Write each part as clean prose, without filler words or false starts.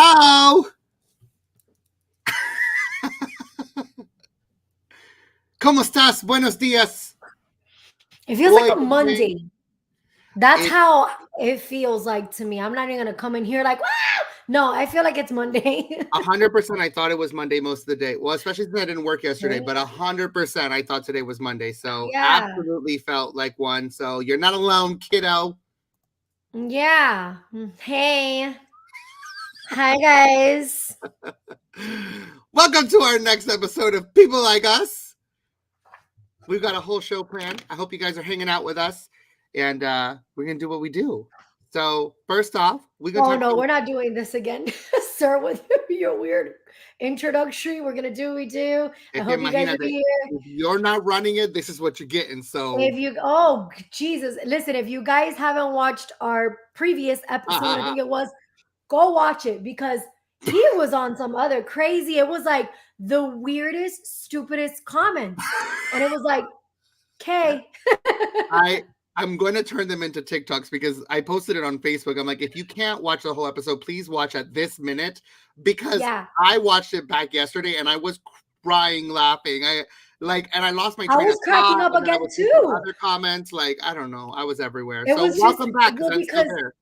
Hello. ¿Cómo estás? Buenos días. It feels like a Monday. That's how it feels like to me. I'm not even gonna come in here like, wow. No, I feel like it's Monday. 100%. I thought it was Monday most of the day. Well, especially since I didn't work yesterday, but 100% I thought today was Monday. So absolutely felt like one. So you're not alone, kiddo. Yeah. Hey. Hi, guys. Welcome to our next episode of People Like Us. We've got a whole show planned. I hope you guys are hanging out with us, and we're going to do what we do. So first off, we're going to talk no, we're not doing this again. Sir, with your weird introductory, we're going to do what we do. I hope you guys are here. If you're not running it, this is what you're getting. So oh, Jesus. Listen, if you guys haven't watched our previous episode, I think it was, go watch it because he was on some other crazy. It was like the weirdest, stupidest comments. And it was like, okay. I'm going to turn them into TikToks because I posted it on Facebook. I'm like, if you can't watch the whole episode, please watch at this minute because I watched it back yesterday and I was crying, laughing. And I lost my train of thought. I was cracking up again too. Other comments, like, I don't know. I was everywhere. So welcome back because I'm still there.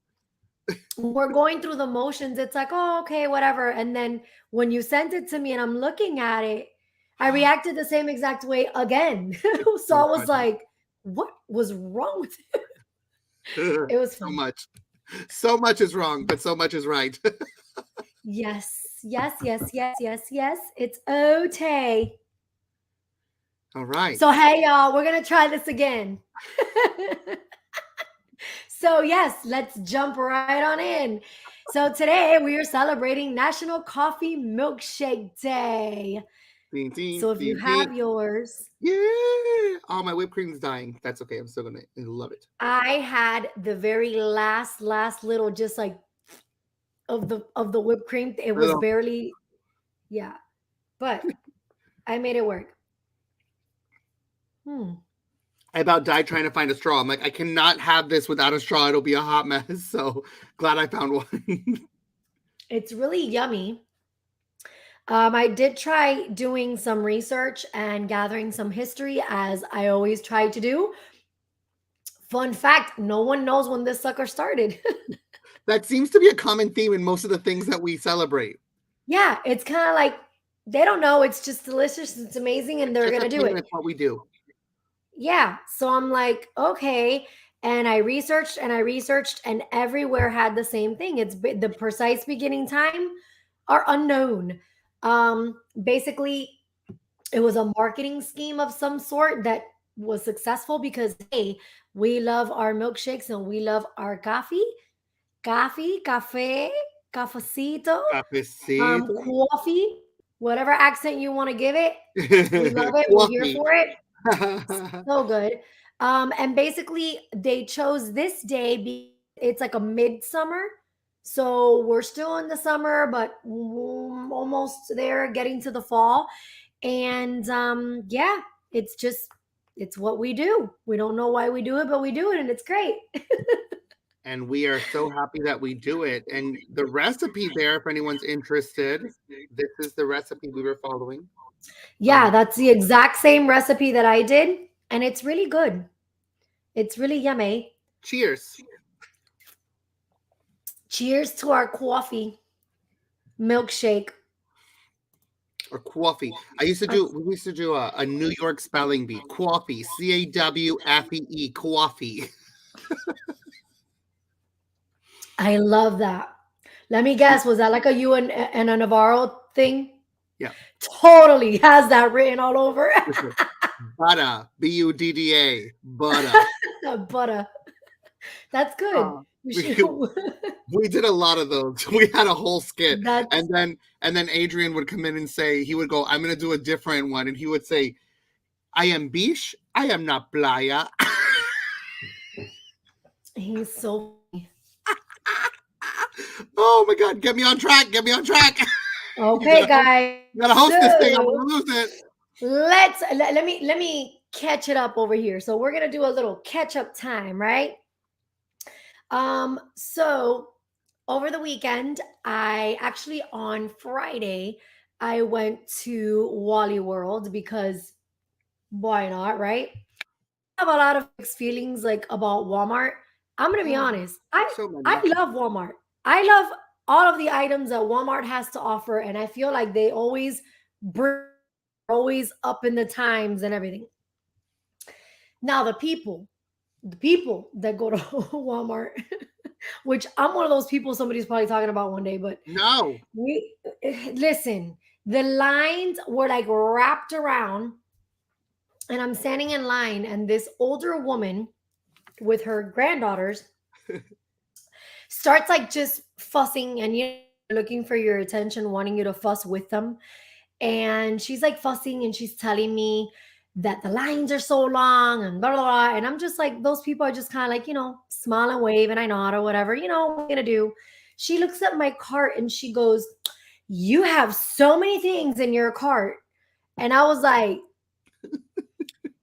We're going through the motions. It's like, oh, okay, whatever. And then when you sent it to me and I'm looking at it, I reacted the same exact way again. So I was like, what was wrong with it? It was so much. So much is wrong, but so much is right. Yes. It's okay. All right. So hey, y'all, we're gonna try this again. So yes, let's jump right on in. So today we are celebrating National Coffee Milkshake Day. So if you have yours. Yeah. Oh, my whipped cream's dying. That's okay. I'm still going to love it. I had the very last little just like of the whipped cream. It was barely, yeah. But I made it work. I about died trying to find a straw. I'm like, I cannot have this without a straw. It'll be a hot mess. So glad I found one. It's really yummy. I did try doing some research and gathering some history, as I always try to do. Fun fact, no one knows when this sucker started. That seems to be a common theme in most of the things that we celebrate. Yeah, it's kind of like they don't know. It's just delicious. It's amazing, and they're going to do it. That's what we do. Yeah. So I'm like, okay. And I researched and everywhere had the same thing. It's the precise beginning time are unknown. Basically, it was a marketing scheme of some sort that was successful because, hey, we love our milkshakes and we love our coffee, cafecito, coffee, whatever accent you want to give it. We love it. We're here for it. So good. And basically they chose this day because it's like a midsummer. So we're still in the summer, but almost there, getting to the fall. And yeah, it's what we do. We don't know why we do it, but we do it and it's great. And we are so happy that we do it. And the recipe there, if anyone's interested, this is the recipe we were following. Yeah, that's the exact same recipe that I did. And it's really good. It's really yummy. Cheers. Cheers to our coffee milkshake. Or coffee. We used to do a New York spelling bee. Coffee. CAWFEE. Coffee. I love that. Let me guess. Was that like a you and a Navarro thing? Yeah. Totally has that written all over. Butter. BUDDA. Butter. Butter. That's good. We did a lot of those. We had a whole skit. And then Adrian would come in and say, he would go, I'm going to do a different one. And he would say, I am biche. I am not playa. He's so funny. Oh my God. Get me on track. Okay, guys. You gotta host this thing. I'm gonna lose it. Let me catch it up over here. So we're gonna do a little catch up time, right? So over the weekend, on Friday, I went to Wally World because why not, right? I have a lot of mixed feelings like about Walmart. I'm gonna be honest. So I many. love Walmart. I love all of the items that Walmart has to offer, and I feel like they always bring always up in the times and everything. Now the people that go to Walmart, which I'm one of those people somebody's probably talking about one day, but No. we listen, the lines were like wrapped around, and I'm standing in line, and this older woman with her granddaughters starts like just fussing and looking for your attention, wanting you to fuss with them. And she's like fussing and she's telling me that the lines are so long and blah blah blah. And I'm just like, those people are just kind of like, smile and wave and I nod or whatever, what am I gonna do? She looks at my cart and she goes, "You have so many things in your cart." And I was like,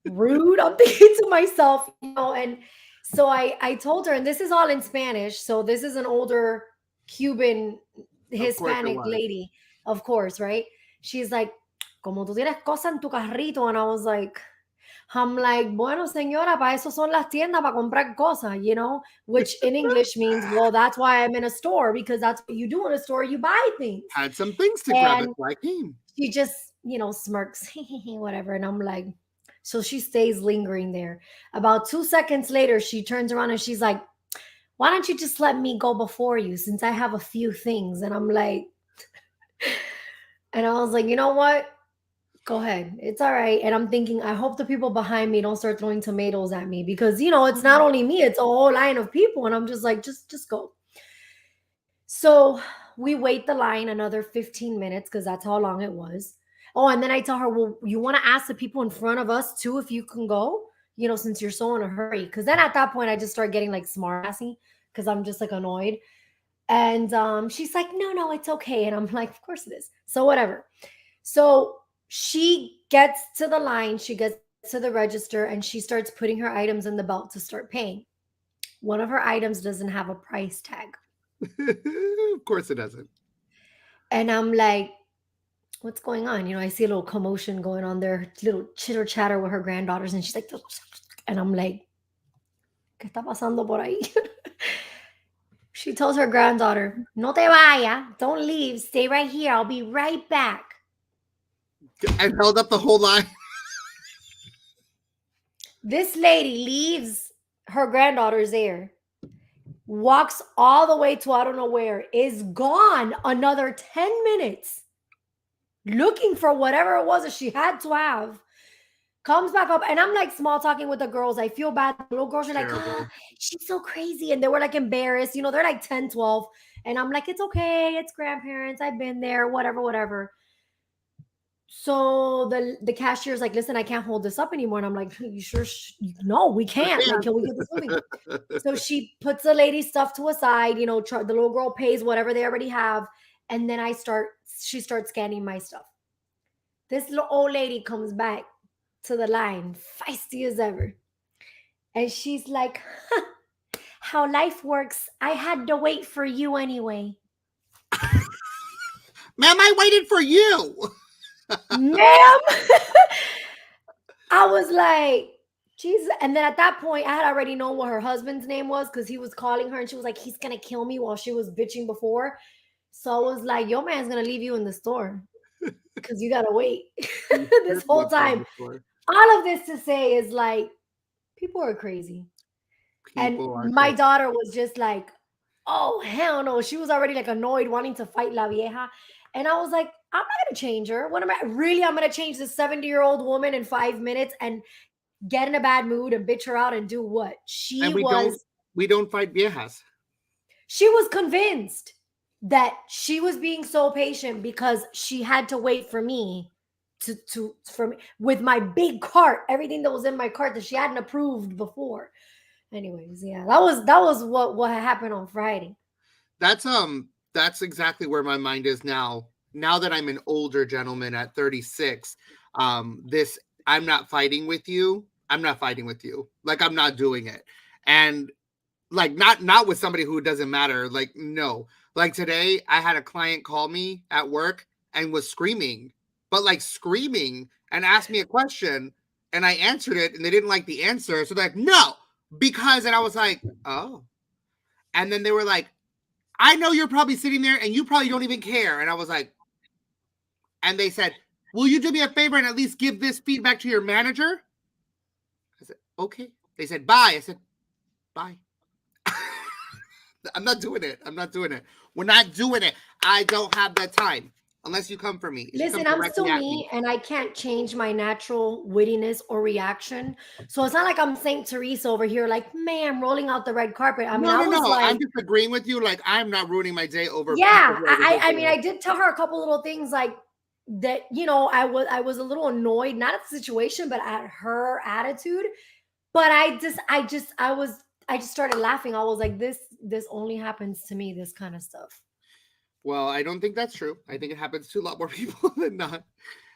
rude. I'm thinking to myself, and so I told her, and this is all in Spanish. So this is an older Cuban Hispanic lady, of course, right? She's like, "Como tú tienes cosas en tu carrito," and I was like, bueno, señora, para eso son las tiendas, para comprar cosas, which in English means, well, that's why I'm in a store, because that's what you do in a store, you buy things. Had some things to grab it, like him. She just, smirks, whatever, and I'm like, so she stays lingering there. About 2 seconds later, she turns around and she's like, "Why don't you just let me go before you, since I have a few things?" And I'm like, and I was like, you know what? Go ahead. It's all right. And I'm thinking, I hope the people behind me don't start throwing tomatoes at me because, it's not only me, it's a whole line of people. And I'm just like, just go. So we wait the line another 15 minutes because that's how long it was. Oh, and then I tell her, well, you want to ask the people in front of us too if you can go, since you're so in a hurry. Because then at that point, I just start getting like smartassy because I'm just like annoyed. And she's like, no, it's okay. And I'm like, of course it is. So whatever. So she gets to the line, she gets to the register, and she starts putting her items in the belt to start paying. One of her items doesn't have a price tag. Of course it doesn't. And I'm like, what's going on? I see a little commotion going on there, little chitter chatter with her granddaughters. And she's like, and I'm like, ¿qué está pasando por ahí? She tells her granddaughter, "No te vaya, don't leave, stay right here. I'll be right back." And held up the whole line. This lady leaves her granddaughters there, walks all the way to I don't know where, is gone another 10 minutes looking for whatever it was that she had to have, comes back up, and I'm like small talking with the girls. I feel bad. The little girls are like, "Oh, she's so crazy." And they were like embarrassed. They're like 10, 12. And I'm like, it's okay. It's grandparents. I've been there, whatever. So the cashier's like, "Listen, I can't hold this up anymore." And I'm like, "You sure?" No, we can't. Like, can we get this moving? So she puts the lady's stuff to a side, the little girl pays whatever they already have. And then she starts scanning my stuff. This little old lady comes back to the line, feisty as ever. And she's like, "How life works. I had to wait for you anyway." Ma'am, I waited for you. Ma'am. I was like, Jesus. And then at that point, I had already known what her husband's name was because he was calling her and she was like, "He's going to kill me," while she was bitching before. So I was like, your man's going to leave you in the store because you got to wait this whole time. All of this to say is like, people are crazy. My daughter was just like, "Oh, hell no." She was already like annoyed, wanting to fight La Vieja. And I was like, I'm not going to change her. I'm going to change this 70-year-old woman in 5 minutes and get in a bad mood and bitch her out and do what? We don't fight viejas. She was convinced that she was being so patient because she had to wait for me with my big cart, everything that was in my cart that she hadn't approved before. Anyways, yeah, that was what happened on Friday. That's exactly where my mind is now. Now that I'm an older gentleman at 36, I'm not fighting with you. I'm not fighting with you. Like, I'm not doing it. And like, not with somebody who doesn't matter. Like, no, Like today, I had a client call me at work and was screaming, but like screaming, and asked me a question, and I answered it, and they didn't like the answer. So they're like, no, because, and I was like, oh. And then they were like, I know you're probably sitting there and you probably don't even care. And I was like, and they said, will you do me a favor and at least give this feedback to your manager? I said, okay. They said, bye. I said, bye. I'm not doing it. I'm not doing it. We're not doing it. I don't have that time unless you come for me. Listen, I'm still me, and I can't change my natural wittiness or reaction. So it's not like I'm Saint Teresa over here, like, man, rolling out the red carpet. I mean, no, I was like, I'm just agreeing with you. Like, I'm not ruining my day over. Yeah, I mean, I did tell her a couple little things like that. You know, I was a little annoyed, not at the situation, but at her attitude. But I just started laughing. I was like, this only happens to me, this kind of stuff. Well, I don't think that's true. I think it happens to a lot more people than not.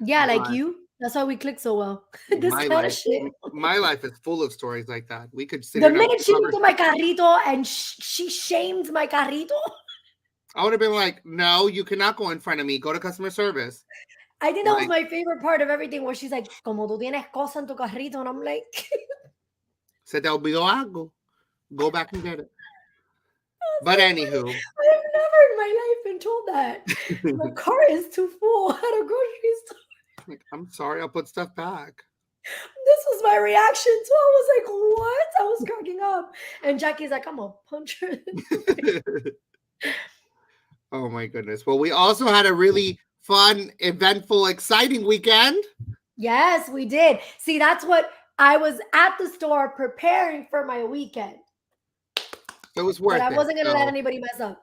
Yeah, like you. That's why we click so well. This kind of shit. My life is full of stories like that. We could sit. The minute she looked at my carrito and she shamed my carrito, I would have been like, no, you cannot go in front of me. Go to customer service. I think that was my favorite part of everything, where she's like, como tú tienes cosa en tu carrito. And I'm like, se te olvidó algo. Go back and get it. But anywho, I've never in my life been told that. My car is too full at a grocery store. Like, I'm sorry, I'll put stuff back. This was my reaction too. I was like, what? I was cracking up. And Jackie's like, I'm gonna punch her. Oh my goodness. Well, we also had a really fun, eventful, exciting weekend. Yes, we did. See, that's what I was at the store preparing for my weekend. It was worth it. But I wasn't going to let anybody mess up.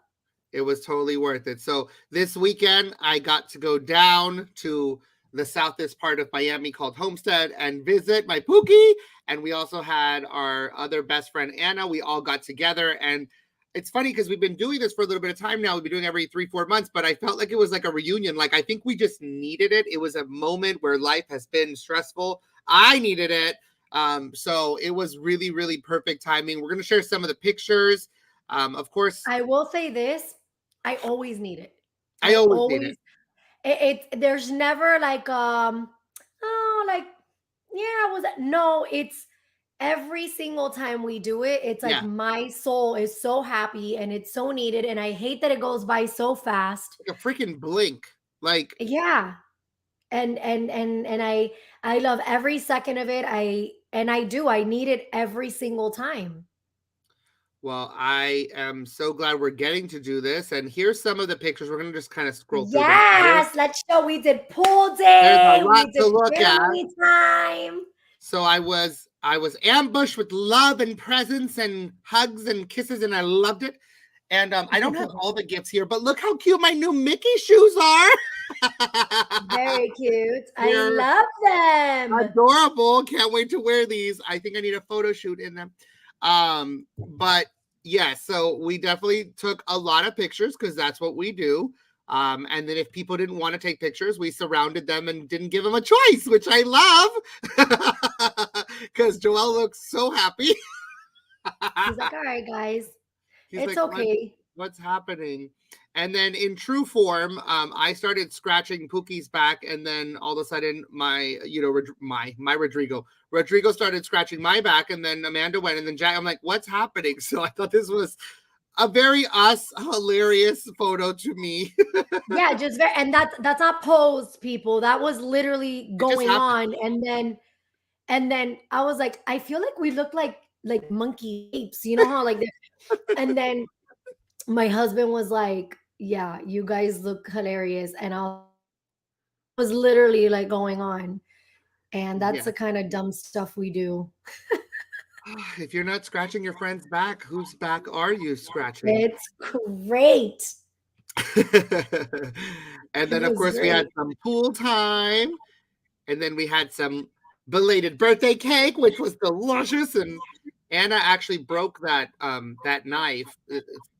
It was totally worth it. So this weekend, I got to go down to the southeast part of Miami called Homestead and visit my Pookie. And we also had our other best friend, Anna. We all got together. And it's funny because we've been doing this for a little bit of time now. We've been doing every 3-4 months, but I felt like it was like a reunion. Like, I think we just needed it. It was a moment where life has been stressful. I needed it. So it was really, really perfect timing. We're going to share some of the pictures. Of course, I will say this. I always need it. I always need it. There's never like, it's every single time we do it. It's like my soul is so happy and it's so needed. And I hate that it goes by so fast. Like a freaking blink. Like, yeah. And I love every second of it. I need it every single time. Well, I am so glad we're getting to do this. And here's some of the pictures. We're going to just kind of scroll through. Yes, let's show. We did pool day. There's a lot to look at. Time. So I was ambushed with love and presents and hugs and kisses, and I loved it. And I don't have all the gifts here, but look how cute my new Mickey shoes are. Very cute. I love them. Adorable. Can't wait to wear these. I think I need a photo shoot in them. But yeah, so we definitely took a lot of pictures because that's what we do. And then if people didn't want to take pictures, we surrounded them and didn't give them a choice, which I love because Joelle looks so happy. He's like, all right, guys, it's like, okay. What's happening? And then in true form, I started scratching Pookie's back, and then all of a sudden, my Rodrigo started scratching my back, and then Amanda went, and then Jack. I'm like, what's happening? So I thought this was a very hilarious photo to me. Yeah, just very, and that's not posed, people. That was literally going on, and then I was like, I feel like we look like monkey apes, you know how like, and then my husband was like, yeah, you guys look hilarious. And I was literally like going on. And that's the kind of dumb stuff we do. If you're not scratching your friend's back, whose back are you scratching? It's great. And then, of course, we had some pool time. And then we had some belated birthday cake, which was delicious. And Anna actually broke that knife.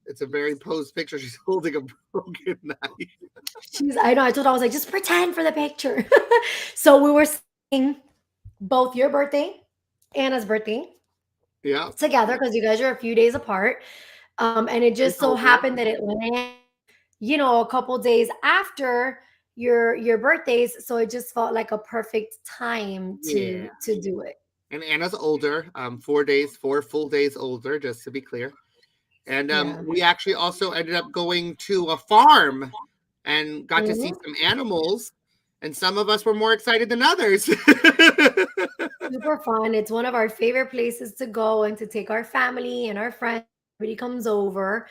It's a very posed picture. She's holding a broken knife. I know. I told her, I was like, just pretend for the picture. So we were saying both your birthday, Anna's birthday, together because you guys are a few days apart. And it just so happened that it landed a couple days after your birthdays, so it just felt like a perfect time to do it. And Anna's older, 4 full days older, just to be clear. And we actually also ended up going to a farm and got to see some animals. And some of us were more excited than others. Super fun. It's one of our favorite places to go and to take our family and our friends. Everybody comes over.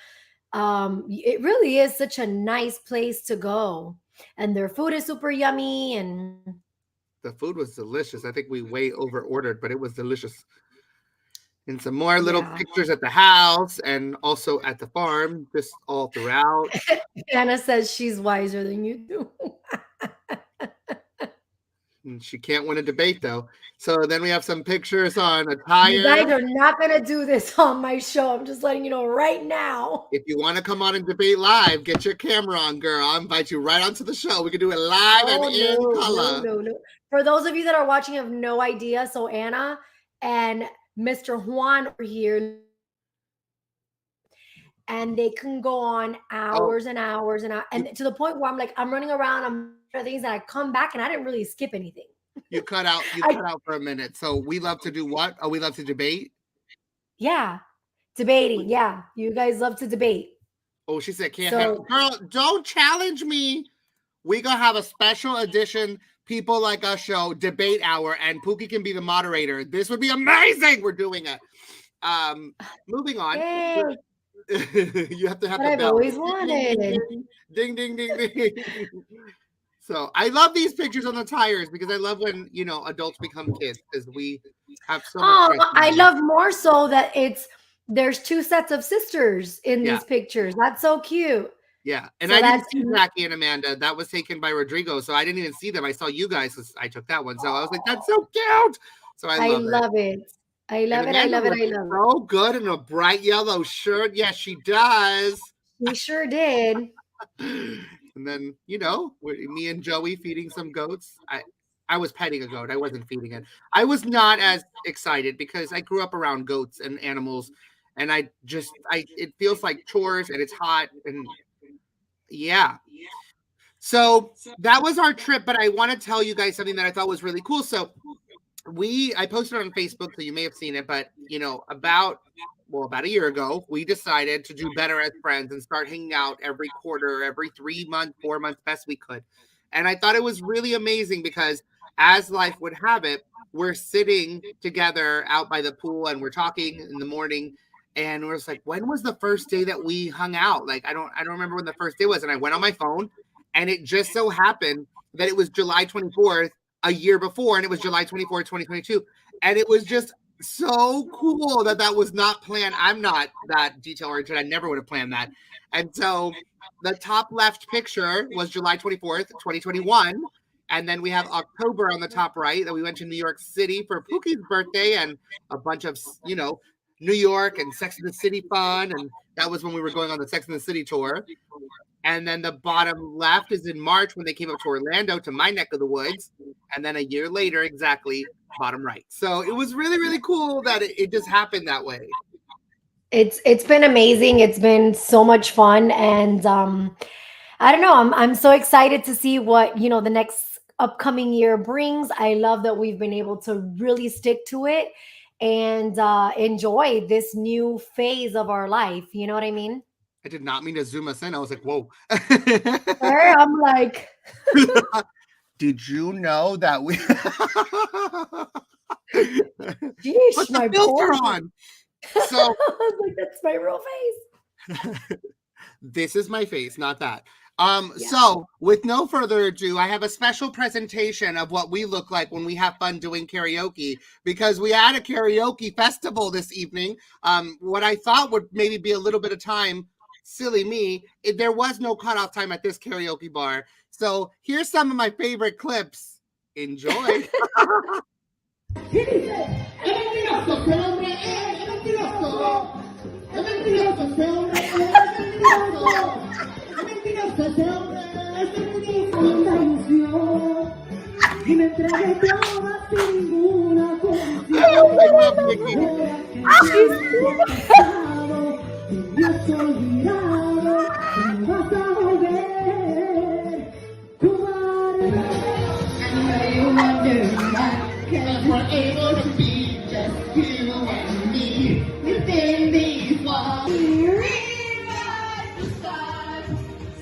It really is such a nice place to go. And their food is super yummy. And the food was delicious. I think we way over ordered, but it was delicious. And some more little pictures at the house and also at the farm, just all throughout. Anna says she's wiser than you do. And she can't win a debate, though. So then we have some pictures on attire. You guys are not going to do this on my show. I'm just letting you know right now. If you want to come on and debate live, get your camera on, girl. I'll invite you right onto the show. We can do it live and in color. No. For those of you that are watching, have no idea. So Anna and Mr. Juan are here. And they can go on hours and hours and hours. And to the point where I'm running around, I'm things that I come back and I didn't really skip anything. You cut out for a minute. So we love to do what? Oh, we love to debate? Yeah. Debating. Yeah. You guys love to debate. Oh, she said girl, don't challenge me. We gonna have a special edition People Like Us show, debate hour, and Pookie can be the moderator. This would be amazing. We're doing it. Moving on. Yay. You have to have what the bell. I've always wanted. Ding, ding, ding, ding. So I love these pictures on the tires because I love when, adults become kids because we have so much. I love more so that there's two sets of sisters in these pictures. That's so cute. Yeah. And so I didn't see Jackie and Amanda. That was taken by Rodrigo. So I didn't even see them. I saw you guys. I took that one. So I was like, that's so cute. So I love it. I love it. So good in a bright yellow shirt. Yes, she does. She sure did. And then, me and Joey feeding some goats. I was petting a goat. I wasn't feeding it. I was not as excited because I grew up around goats and animals. And it feels like chores and it's hot. And yeah. So that was our trip. But I want to tell you guys something that I thought was really cool. So I posted it on Facebook, so you may have seen it. But, about a year ago, we decided to do better as friends and start hanging out every quarter, every 3 months, 4 months, best we could. And I thought it was really amazing because as life would have it, we're sitting together out by the pool and we're talking in the morning. And we're just like, when was the first day that we hung out? Like, I don't remember when the first day was. And I went on my phone and it just so happened that it was July 24th a year before. And it was July 24th, 2022. And it was just so cool that was not planned. I'm not that detail oriented. I never would have planned that. And so the top left picture was July 24th, 2021. And then we have October on the top right that we went to New York City for Pookie's birthday and a bunch of, New York and Sex and the City fun. And that was when we were going on the Sex and the City tour. And then the bottom left is in March when they came up to Orlando, to my neck of the woods. And then a year later, exactly, bottom right. So it was really, really cool that it just happened that way. It's been amazing. It's been so much fun. And I don't know, I'm so excited to see what, the next upcoming year brings. I love that we've been able to really stick to it and enjoy this new phase of our life. You know what I mean? I did not mean to zoom us in. I was like, whoa. I'm like. Did you know that we. Jeez, put the filter on. So I was like, that's my real face. This is my face, not that. So with no further ado, I have a special presentation of what we look like when we have fun doing karaoke, because we had a karaoke festival this evening. What I thought would maybe be a little bit of time, silly me, there was no cutoff time at this karaoke bar. So here's some of my favorite clips. Enjoy. 'cause we're able to be just you and me within these walls. Rewrite the stars,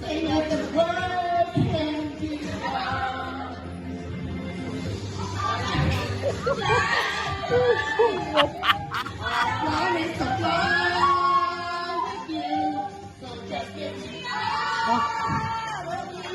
say that the world can be wrong. I promise to fly with you, so just give me all of you.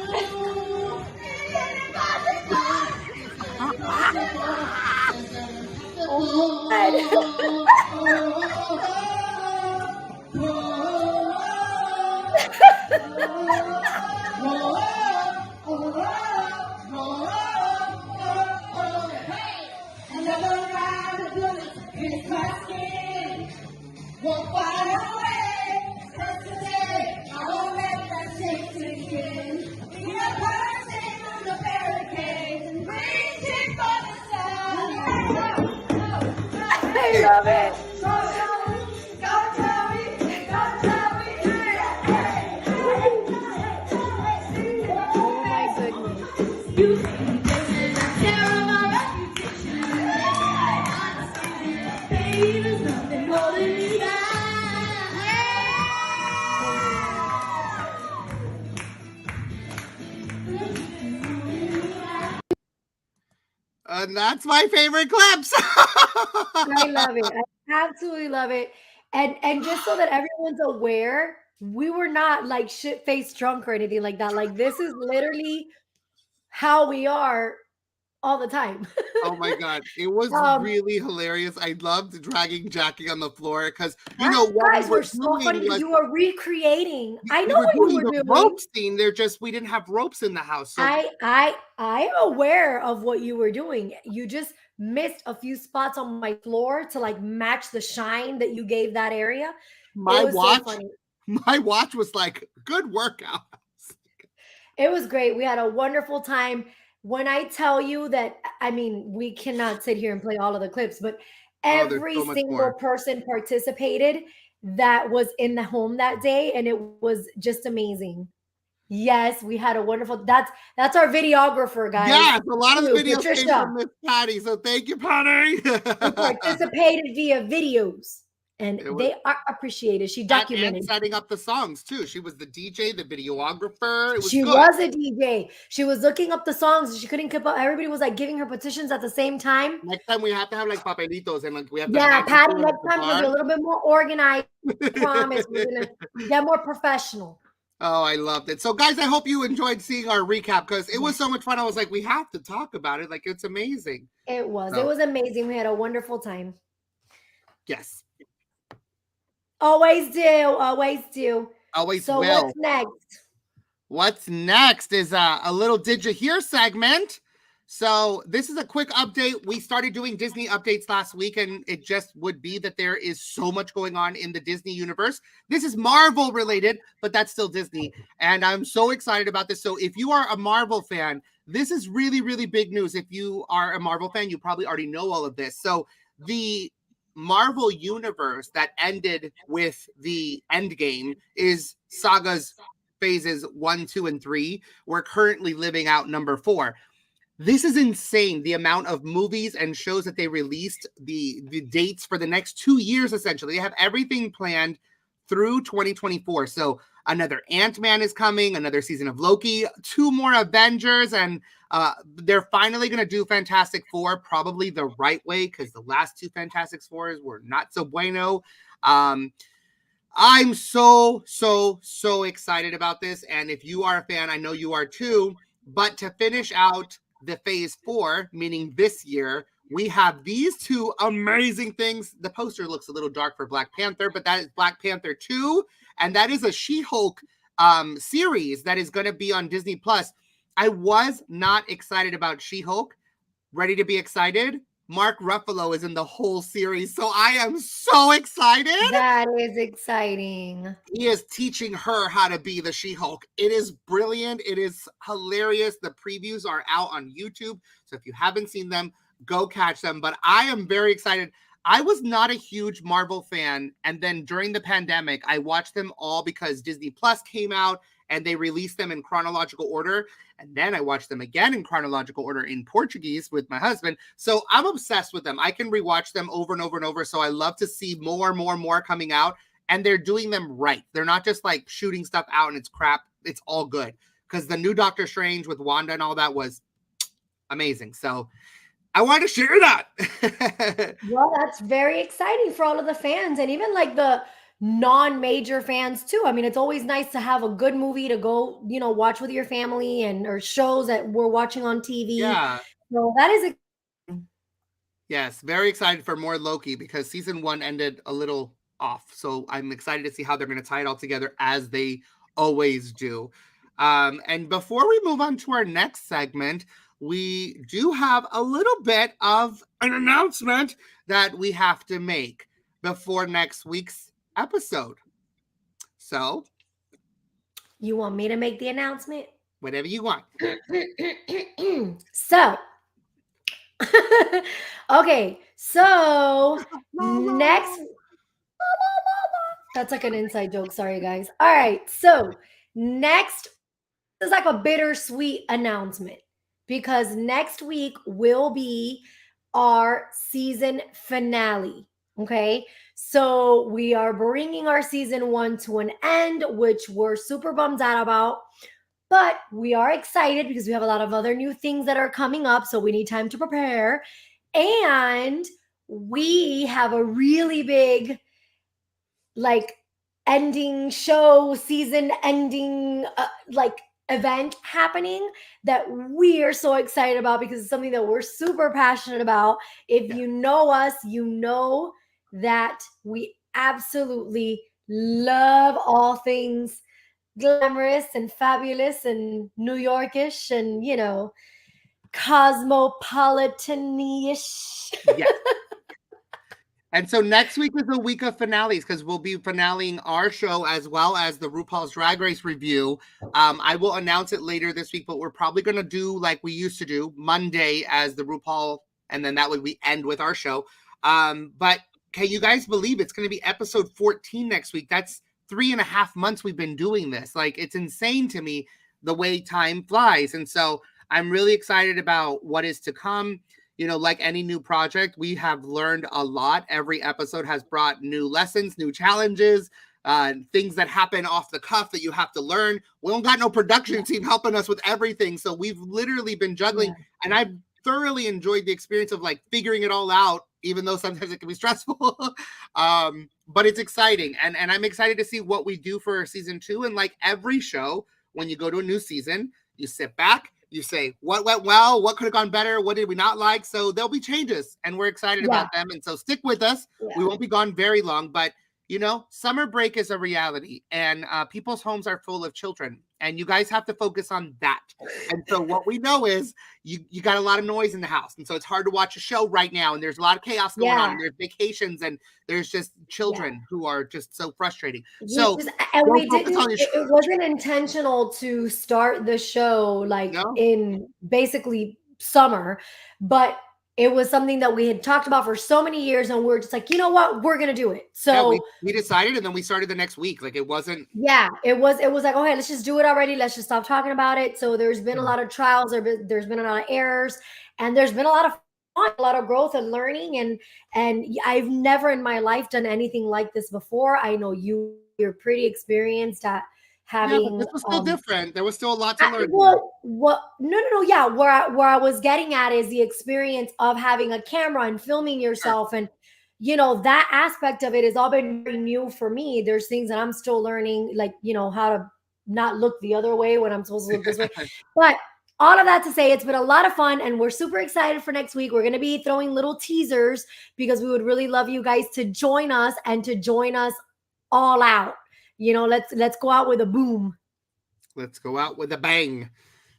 Another round of bullets is my skin. Won't find a way. Just today, I won't let that shake sink in. Be a person on the barricades and reach it for the sun. I love it. Oh my goodness. And that's my favorite clips. I love it. I absolutely love it. And just so that everyone's aware, we were not like shit-faced drunk or anything like that. Like this is literally how we are all the time. Oh my God. It was really hilarious. I loved dragging Jackie on the floor because, you know, what guys were so funny because you were recreating. I know what you were doing. Rope scene. We didn't have ropes in the house. So I am aware of what you were doing. You just missed a few spots on my floor to like match the shine that you gave that area. My watch was like, good workout. It was great. We had a wonderful time. When I tell you that, I mean, we cannot sit here and play all of the clips, but every single person participated that was in the home that day, and it was just amazing. Yes, we had a wonderful. That's our videographer, guys. Yes, a lot of the videos came from Miss Patty, so thank you, Patty. Who participated via videos. And they are appreciated. She documented. And setting up the songs too. She was the DJ, the videographer. She was a DJ. She was looking up the songs. She couldn't keep up. Everybody was like giving her petitions at the same time. Next time we have to have like papelitos and like we have to. Yeah, Patty. Next time we'll be a little bit more organized. I promise. We're gonna get more professional. Oh, I loved it. So, guys, I hope you enjoyed seeing our recap because it was so much fun. I was like, we have to talk about it. Like, it's amazing. It was. It was amazing. We had a wonderful time. Yes. Always do. Always do. Always so will. What's next? What's next is a little Did You Hear segment. So this is a quick update. We started doing Disney updates last week, and it just would be that there is so much going on in the Disney universe. This is Marvel related, but that's still Disney. And I'm so excited about this. So if you are a Marvel fan, this is really, really big news. If you are a Marvel fan, you probably already know all of this. So the Marvel universe that ended with the Endgame is Saga's phases 1, 2, and 3. We're currently living out number 4. This is insane. The amount of movies and shows that they released, the dates for the next 2 years, essentially. They have everything planned through 2024. So another Ant-Man is coming, another season of Loki, 2 more Avengers, and they're finally going to do Fantastic Four probably the right way because the last 2 Fantastic Fours were not so bueno. I'm so excited about this. And if you are a fan, I know you are too. But to finish out the phase 4, meaning this year, we have these 2 amazing things. The poster looks a little dark for Black Panther, but that is Black Panther 2. And that is a She-Hulk series that is going to be on Disney+. I was not excited about She-Hulk. Ready to be excited? Mark Ruffalo is in the whole series, so I am so excited. That is exciting. He is teaching her how to be the She-Hulk. It is brilliant. It is hilarious. The previews are out on YouTube, so if you haven't seen them, go catch them. But I am very excited. I was not a huge Marvel fan, and then during the pandemic, I watched them all because Disney Plus came out, and they release them in chronological order. And then I watch them again in chronological order in Portuguese with my husband. So I'm obsessed with them. I can rewatch them over and over and over. So I love to see more coming out. And they're doing them right. They're not just like shooting stuff out and it's crap. It's all good. Because the new Doctor Strange with Wanda and all that was amazing. So I want to share that. Well, that's very exciting for all of the fans and even like the non-major fans too. I mean, it's always nice to have a good movie to go, watch with your family or shows that we're watching on TV. Yeah. So that is yes, very excited for more Loki because season 1 ended a little off. So I'm excited to see how they're going to tie it all together as they always do. And before we move on to our next segment, we do have a little bit of an announcement that we have to make before next week's episode. So, you want me to make the announcement? Whatever you want. So, okay. So, next. That's like an inside joke. Sorry, guys. All right. So, next is like a bittersweet announcement because next week will be our season finale. Okay. So we are bringing our season 1 to an end, which we're super bummed out about, but we are excited because we have a lot of other new things that are coming up. So we need time to prepare. And we have a really big, like, ending show, season ending, event happening that we are so excited about because it's something that we're super passionate about. If you know us, you know that we absolutely love all things glamorous and fabulous and New Yorkish and, cosmopolitan-ish. Yes. And so next week is a week of finales because we'll be finaleing our show as well as the RuPaul's Drag Race review. I will announce it later this week, but we're probably going to do like we used to do Monday as the RuPaul, and then that way we end with our show. But can you guys believe it's going to be episode 14 next week? That's 3.5 months we've been doing this. Like, it's insane to me the way time flies. And so I'm really excited about what is to come. Like any new project, we have learned a lot. Every episode has brought new lessons, new challenges, things that happen off the cuff that you have to learn. We don't got no production team helping us with everything. So we've literally been juggling. Yeah. And I've thoroughly enjoyed the experience of like figuring it all out, even though sometimes it can be stressful. But it's exciting. And I'm excited to see what we do for season 2. And like every show, when you go to a new season, you sit back. You say, what went well? What could have gone better? What did we not like? So there'll be changes and we're excited about them. And so stick with us. Yeah. We won't be gone very long, but summer break is a reality and people's homes are full of children and you guys have to focus on that. And so what we know is you got a lot of noise in the house. And so it's hard to watch a show right now. And there's a lot of chaos going on. And there's vacations and there's just children who are just so frustrating. So it wasn't intentional to start the show in basically summer, but it was something that we had talked about for so many years and we're just like, you know what, we're going to do it. So we decided and then we started the next week. Like it wasn't. Yeah, it was like, okay, let's just do it already. Let's just stop talking about it. So there's been a lot of trials. There's been a lot of errors and there's been a lot of fun, a lot of growth and learning. And I've never in my life done anything like this before. I know you're pretty experienced at having. This was still different. There was still a lot to learn. No. Yeah, where I was getting at is the experience of having a camera and filming yourself, and that aspect of it has all been very new for me. There's things that I'm still learning, like how to not look the other way when I'm supposed to look this way. But all of that to say, it's been a lot of fun, and we're super excited for next week. We're going to be throwing little teasers because we would really love you guys to join us and to join us all out. Let's go out with a boom. Let's go out with a bang.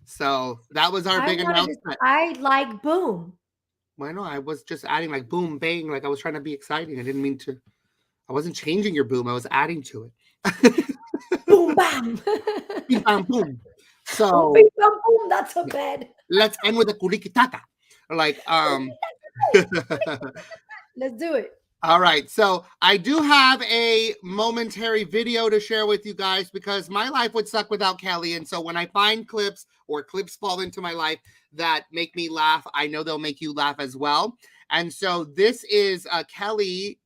So that was our big announcement. I like boom. Well, no, I was just adding like boom, bang. Like I was trying to be exciting. I didn't mean to. I wasn't changing your boom. I was adding to it. Boom, bam. Bing, bam, boom. So bing, bam, boom. That's a bed. Let's end with a kurikitaka. Like Let's do it. All right. So I do have a momentary video to share with you guys because my life would suck without Kelly. And so when I find clips or clips fall into my life that make me laugh, I know they'll make you laugh as well. And so this is Kelly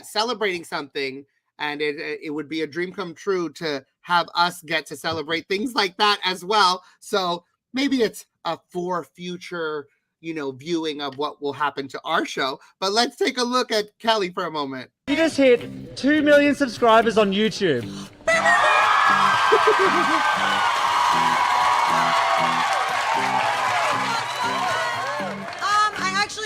celebrating something. And it would be a dream come true to have us get to celebrate things like that as well. So maybe it's for future viewing of what will happen to our show. But let's take a look at Kelly for a moment. You just hit 2 million subscribers on YouTube.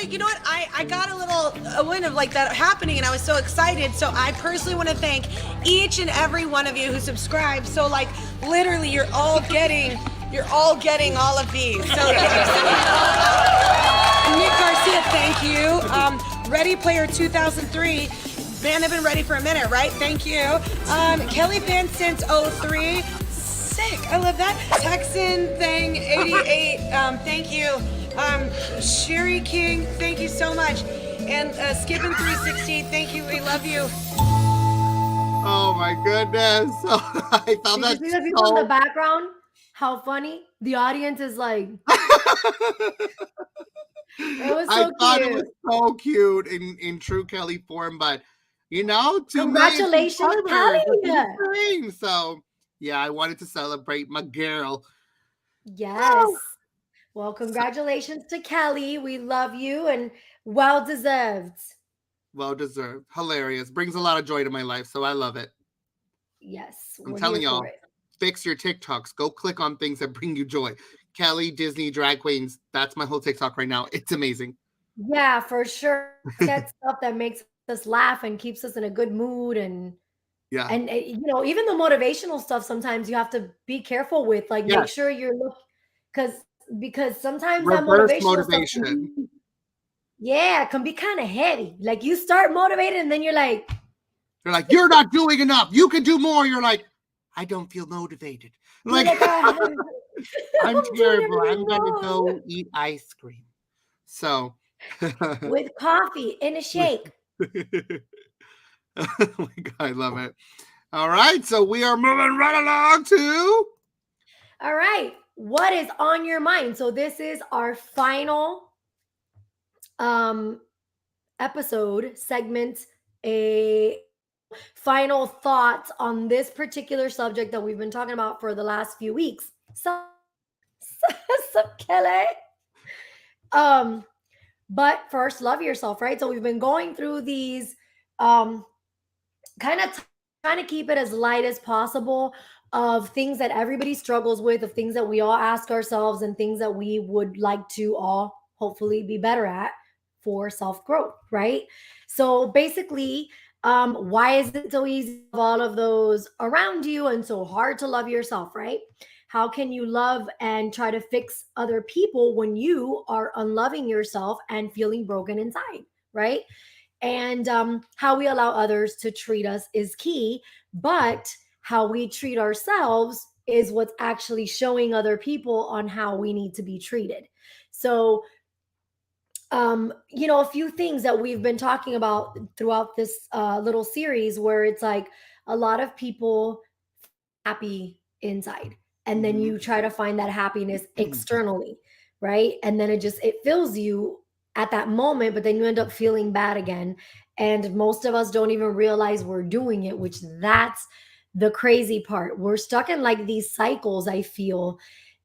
You know what? I got a win of like that happening, and I was so excited. So I personally want to thank each and every one of you who subscribed. So like literally, you're all getting all of these. So Nick Garcia, thank you. Ready Player 2003. Man, they've been ready for a minute, right? Thank you. Kelly Pan since 03. Sick. I love that. Texan thing 88. Thank you. Sherry King, thank you so much. And Skippin 360, thank you. We love you. Oh my goodness. I found that you see the people in the background? How funny. The audience is like it was so I thought cute. it was so cute in true Kelly form, but congratulations, Kelly. So yeah, I wanted to celebrate my girl. Yes. Well, congratulations to Kelly. We love you and well deserved. Well deserved. Hilarious. Brings a lot of joy to my life, so I love it. Yes. I'm telling y'all, fix your TikToks. Go click on things that bring you joy. Kelly, Disney, drag queens. That's my whole TikTok right now. It's amazing. Yeah, for sure. That stuff that makes us laugh and keeps us in a good mood. And yeah. And even the motivational stuff, sometimes you have to be careful with, like, make sure you're because sometimes reverse that motivation can be kind of heavy. Like you start motivated and then you're like, you're not doing enough. You can do more. You're like, I don't feel motivated. Like I'm terrible. I'm gonna go eat ice cream. So with coffee in a shake. Oh my God, I love it. All right, so we are moving right along to. All right, what is on your mind? So this is our final episode segment, a final thoughts on this particular subject that we've been talking about for the last few weeks. So Kelly. But first, love yourself, right? So we've been going through these kind of trying to keep it as light as possible of things that everybody struggles with, of things that we all ask ourselves, and things that we would like to all hopefully be better at for self-growth, right? So basically, why is it so easy to have all of those around you and so hard to love yourself, right? How can you love and try to fix other people when you are unloving yourself and feeling broken inside, right? And how we allow others to treat us is key, but how we treat ourselves is what's actually showing other people on how we need to be treated. So, a few things that we've been talking about throughout this little series where it's like a lot of people happy inside, and then you try to find that happiness externally, right? And then it fills you at that moment, but then you end up feeling bad again. And most of us don't even realize we're doing it, which that's the crazy part. We're stuck in like these cycles, I feel,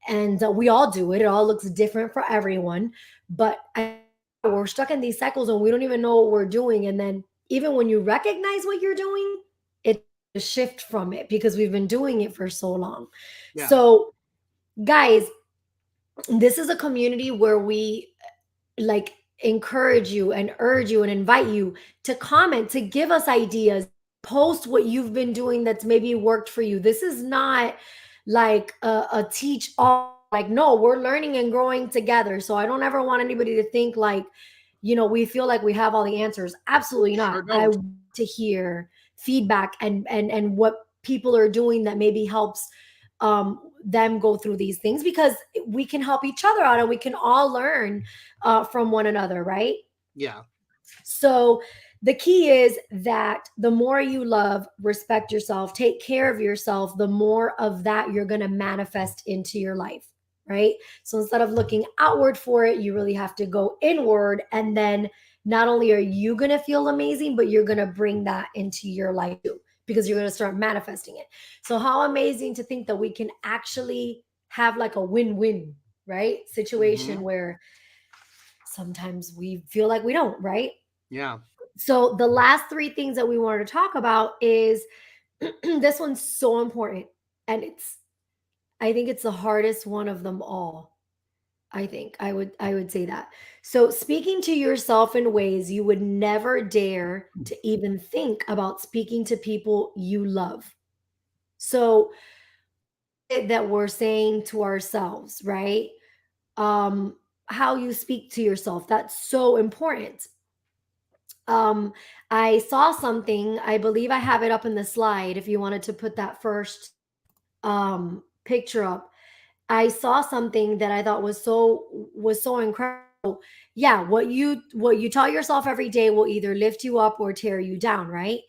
and we all do it. It all looks different for everyone, but we're stuck in these cycles and we don't even know what we're doing. And then even when you recognize what you're doing, it's a shift from it because we've been doing it for so long. Yeah. So guys, this is a community where we like encourage you and urge you and invite you to comment, to give us ideas, post what you've been doing that's maybe worked for you. This is not like a teach all, like, no, we're learning and growing together. So I don't ever want anybody to think like, we feel like we have all the answers. Absolutely not. Sure, I want to hear feedback and what people are doing that maybe helps them go through these things, because we can help each other out and we can all learn from one another, right? Yeah. So the key is that the more you love, respect yourself, take care of yourself, the more of that you're going to manifest into your life, right? So instead of looking outward for it, you really have to go inward. And then not only are you going to feel amazing, but you're going to bring that into your life too, because you're going to start manifesting it. So how amazing to think that we can actually have like a win-win, right? Situation where sometimes we feel like we don't, right? Yeah. So the last three things that we wanted to talk about is this one's so important. And I think it's the hardest one of them all. I think I would say that. So speaking to yourself in ways you would never dare to even think about speaking to people you love. So that we're saying to ourselves, right? How you speak to yourself, that's so important. I saw something, I believe I have it up in the slide if you wanted to put that first picture up. I saw something that I thought was so incredible. Yeah, what you tell yourself every day will either lift you up or tear you down, right?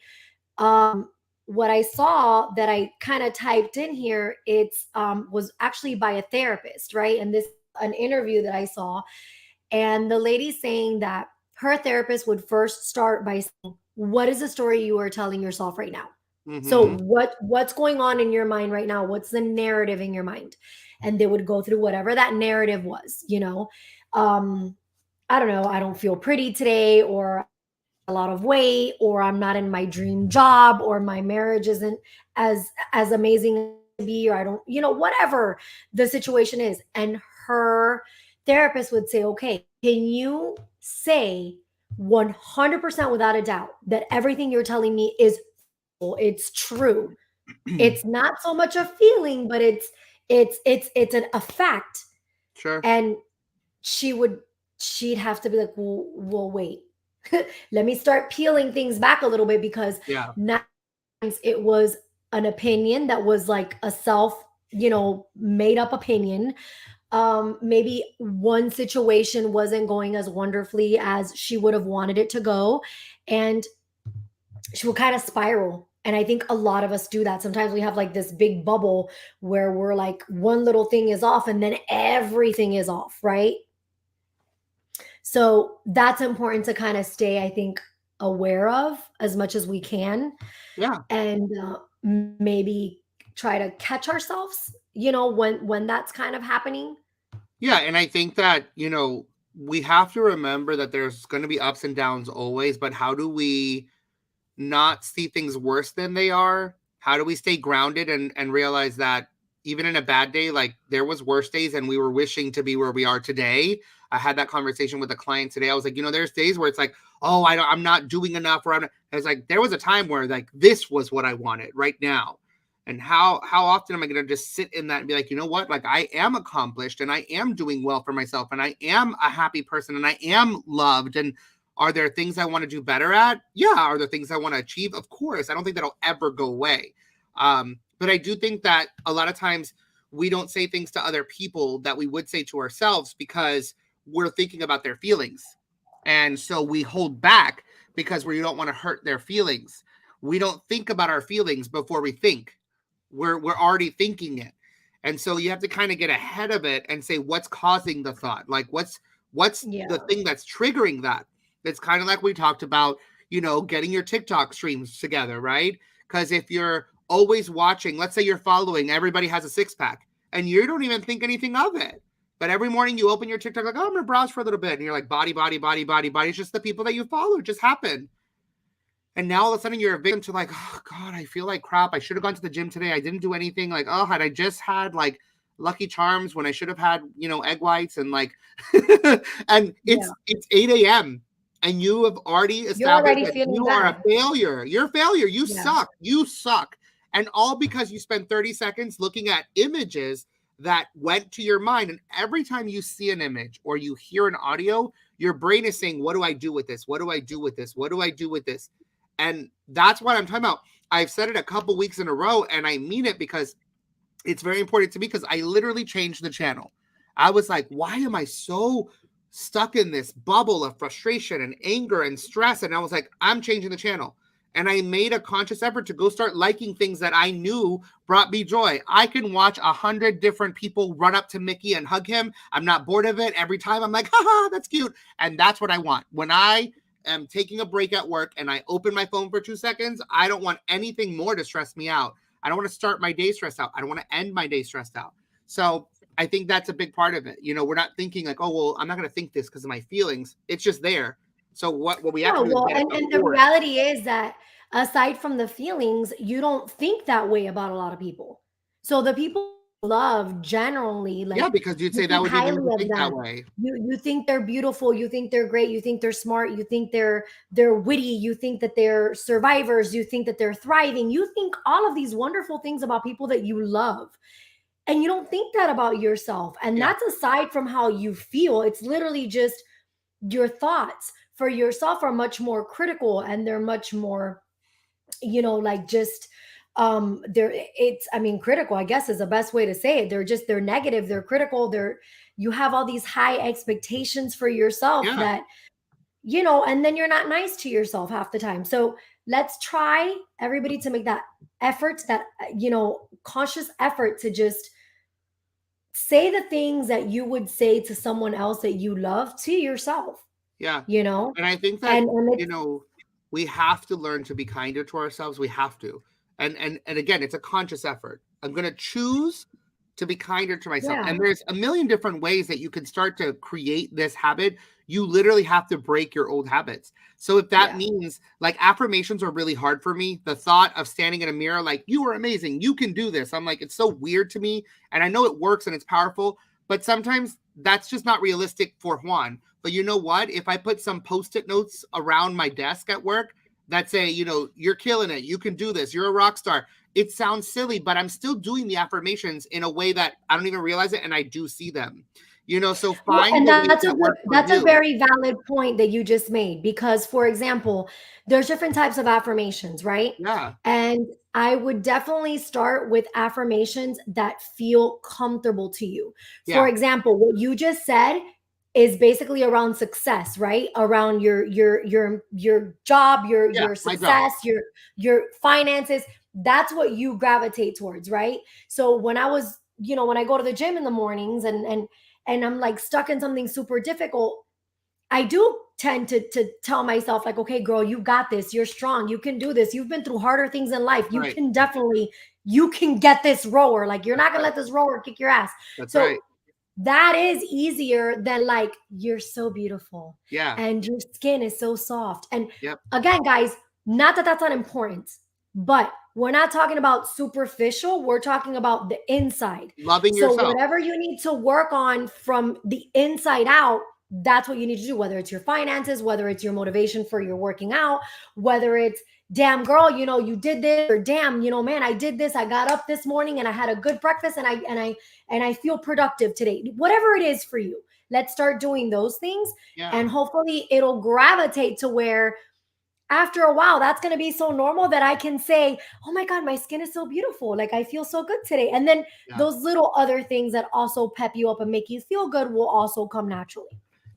What I saw that I kind of typed in here, it's was actually by a therapist, right? And this an interview that I saw, and the lady saying that her therapist would first start by saying, what is the story you are telling yourself right now? So what's going on in your mind right now? What's the narrative in your mind? And they would go through whatever that narrative was, I don't know, I don't feel pretty today, or a lot of weight, or I'm not in my dream job, or my marriage isn't as amazing as it be, or I don't, whatever the situation is. And her therapist would say, okay, can you say 100% without a doubt that everything you're telling me is it's true? It's not so much a feeling, but it's a fact. Sure. And she'd have to be like, well wait. Let me start peeling things back a little bit, because now it was an opinion that was like a self, made up opinion. Maybe one situation wasn't going as wonderfully as she would have wanted it to go, and she will kind of spiral. And I think a lot of us do that. Sometimes we have like this big bubble where we're like, one little thing is off and then everything is off, right? So that's important to kind of stay, I think, aware of as much as we can. Yeah. And maybe try to catch ourselves, when that's kind of happening. Yeah. And I think that, we have to remember that there's going to be ups and downs always, but how do we not see things worse than they are? How do we stay grounded and realize that even in a bad day, like there was worse days and we were wishing to be where we are today? I had that conversation with a client today. I was like, there's days where it's like, oh, I'm not doing enough. Or I was like, there was a time where like, this was what I wanted right now. And how often am I going to just sit in that and be like, you know what? Like I am accomplished and I am doing well for myself and I am a happy person and I am loved. And are there things I want to do better at? Yeah. Are there things I want to achieve? Of course. I don't think that'll ever go away. But I do think that a lot of times we don't say things to other people that we would say to ourselves because we're thinking about their feelings. And so we hold back because we don't want to hurt their feelings. We don't think about our feelings before we think. We're already thinking it. And so you have to kind of get ahead of it and say, what's causing the thought? Like what's the thing that's triggering that? It's kind of like we talked about, getting your TikTok streams together, right? Because if you're always watching, let's say you're following, everybody has a six pack and you don't even think anything of it. But every morning you open your TikTok, like, oh, I'm going to browse for a little bit. And you're like, body, body, body, body, body. It's just the people that you follow. It just happened. And now all of a sudden you're a victim to like, oh God, I feel like crap. I should have gone to the gym today. I didn't do anything. Like, oh, had I just had like Lucky Charms when I should have had, egg whites and like, and it's 8 a.m. and you have already established that you are a failure. You're a failure. You suck. You suck. And all because you spent 30 seconds looking at images that went to your mind. And every time you see an image or you hear an audio, your brain is saying, what do I do with this? What do I do with this? What do I do with this? And that's what I'm talking about. I've said it a couple weeks in a row, and I mean it because it's very important to me because I literally changed the channel. I was like, why am I so stuck in this bubble of frustration and anger and stress. And I was like, I'm changing the channel. And I made a conscious effort to go start liking things that I knew brought me joy. I can watch 100 different people run up to Mickey and hug him. I'm not bored of it. Every time I'm like, haha, that's cute. And that's what I want. When I am taking a break at work and I open my phone for 2 seconds, I don't want anything more to stress me out. I don't want to start my day stressed out. I don't want to end my day stressed out. So I think that's a big part of it. You know, we're not thinking like, oh, well, I'm not going to think this because of my feelings. It's just there. So what we have to do is and the reality is that aside from the feelings, you don't think that way about a lot of people. So the people you love generally, like, yeah, because you'd say that would highly even think of that them. way. You think they're beautiful, you think they're great, you think they're smart, you think they're witty, you think that they're survivors, you think that they're thriving, you think all of these wonderful things about people that you love. And you don't think that about yourself. And that's aside from how you feel. It's literally just your thoughts for yourself are much more critical, and they're much more, you know, like just critical, I guess, is the best way to say it. They're negative, they're critical, you have all these high expectations for yourself that, you know, and then you're not nice to yourself half the time. So let's try, everybody, to make that effort, that, you know, conscious effort to just say the things that you would say to someone else that you love to yourself. Yeah. You know? And I think that, you know, we have to learn to be kinder to ourselves. We have to. And again, it's a conscious effort. I'm going to choose to be kinder to myself. And there's a million different ways that you can start to create this habit. You literally have to break your old habits. So if that means, like, affirmations are really hard for me. The thought of standing in a mirror, like, you are amazing, you can do this. I'm like, it's so weird to me. And I know it works and it's powerful, but sometimes that's just not realistic for Juan. But you know what? If I put some Post-it notes around my desk at work that say, you know, you're killing it, you can do this, you're a rock star. It sounds silly, but I'm still doing the affirmations in a way that I don't even realize it, and I do see them. You know, so find that's a very valid point that you just made, because, for example, there's different types of affirmations, right? Yeah. And I would definitely start with affirmations that feel comfortable to you. For example, what you just said is basically around success, right? Around your job, your success, your finances. That's what you gravitate towards, right? So when I was, you know, when I go to the gym in the mornings and I'm like stuck in something super difficult, I do tend to tell myself, like, okay, girl, you got this. You're strong. You can do this. You've been through harder things in life. You can definitely, you can get this rower. Like, you're not going to let this rower kick your ass. So that is easier than, like, you're so beautiful. Yeah. And your skin is so soft. And again, guys, not that that's unimportant, but we're not talking about superficial. We're talking about the inside. Loving yourself. So whatever you need to work on from the inside out, that's what you need to do, whether it's your finances, whether it's your motivation for your working out, whether it's, damn, girl, you know, you did this, or damn, you know, man, I did this. I got up this morning and I had a good breakfast and I feel productive today. Whatever it is for you, let's start doing those things. And hopefully it'll gravitate to where after a while, that's going to be so normal that I can say, oh my God, my skin is so beautiful. Like, I feel so good today. And then those little other things that also pep you up and make you feel good will also come naturally.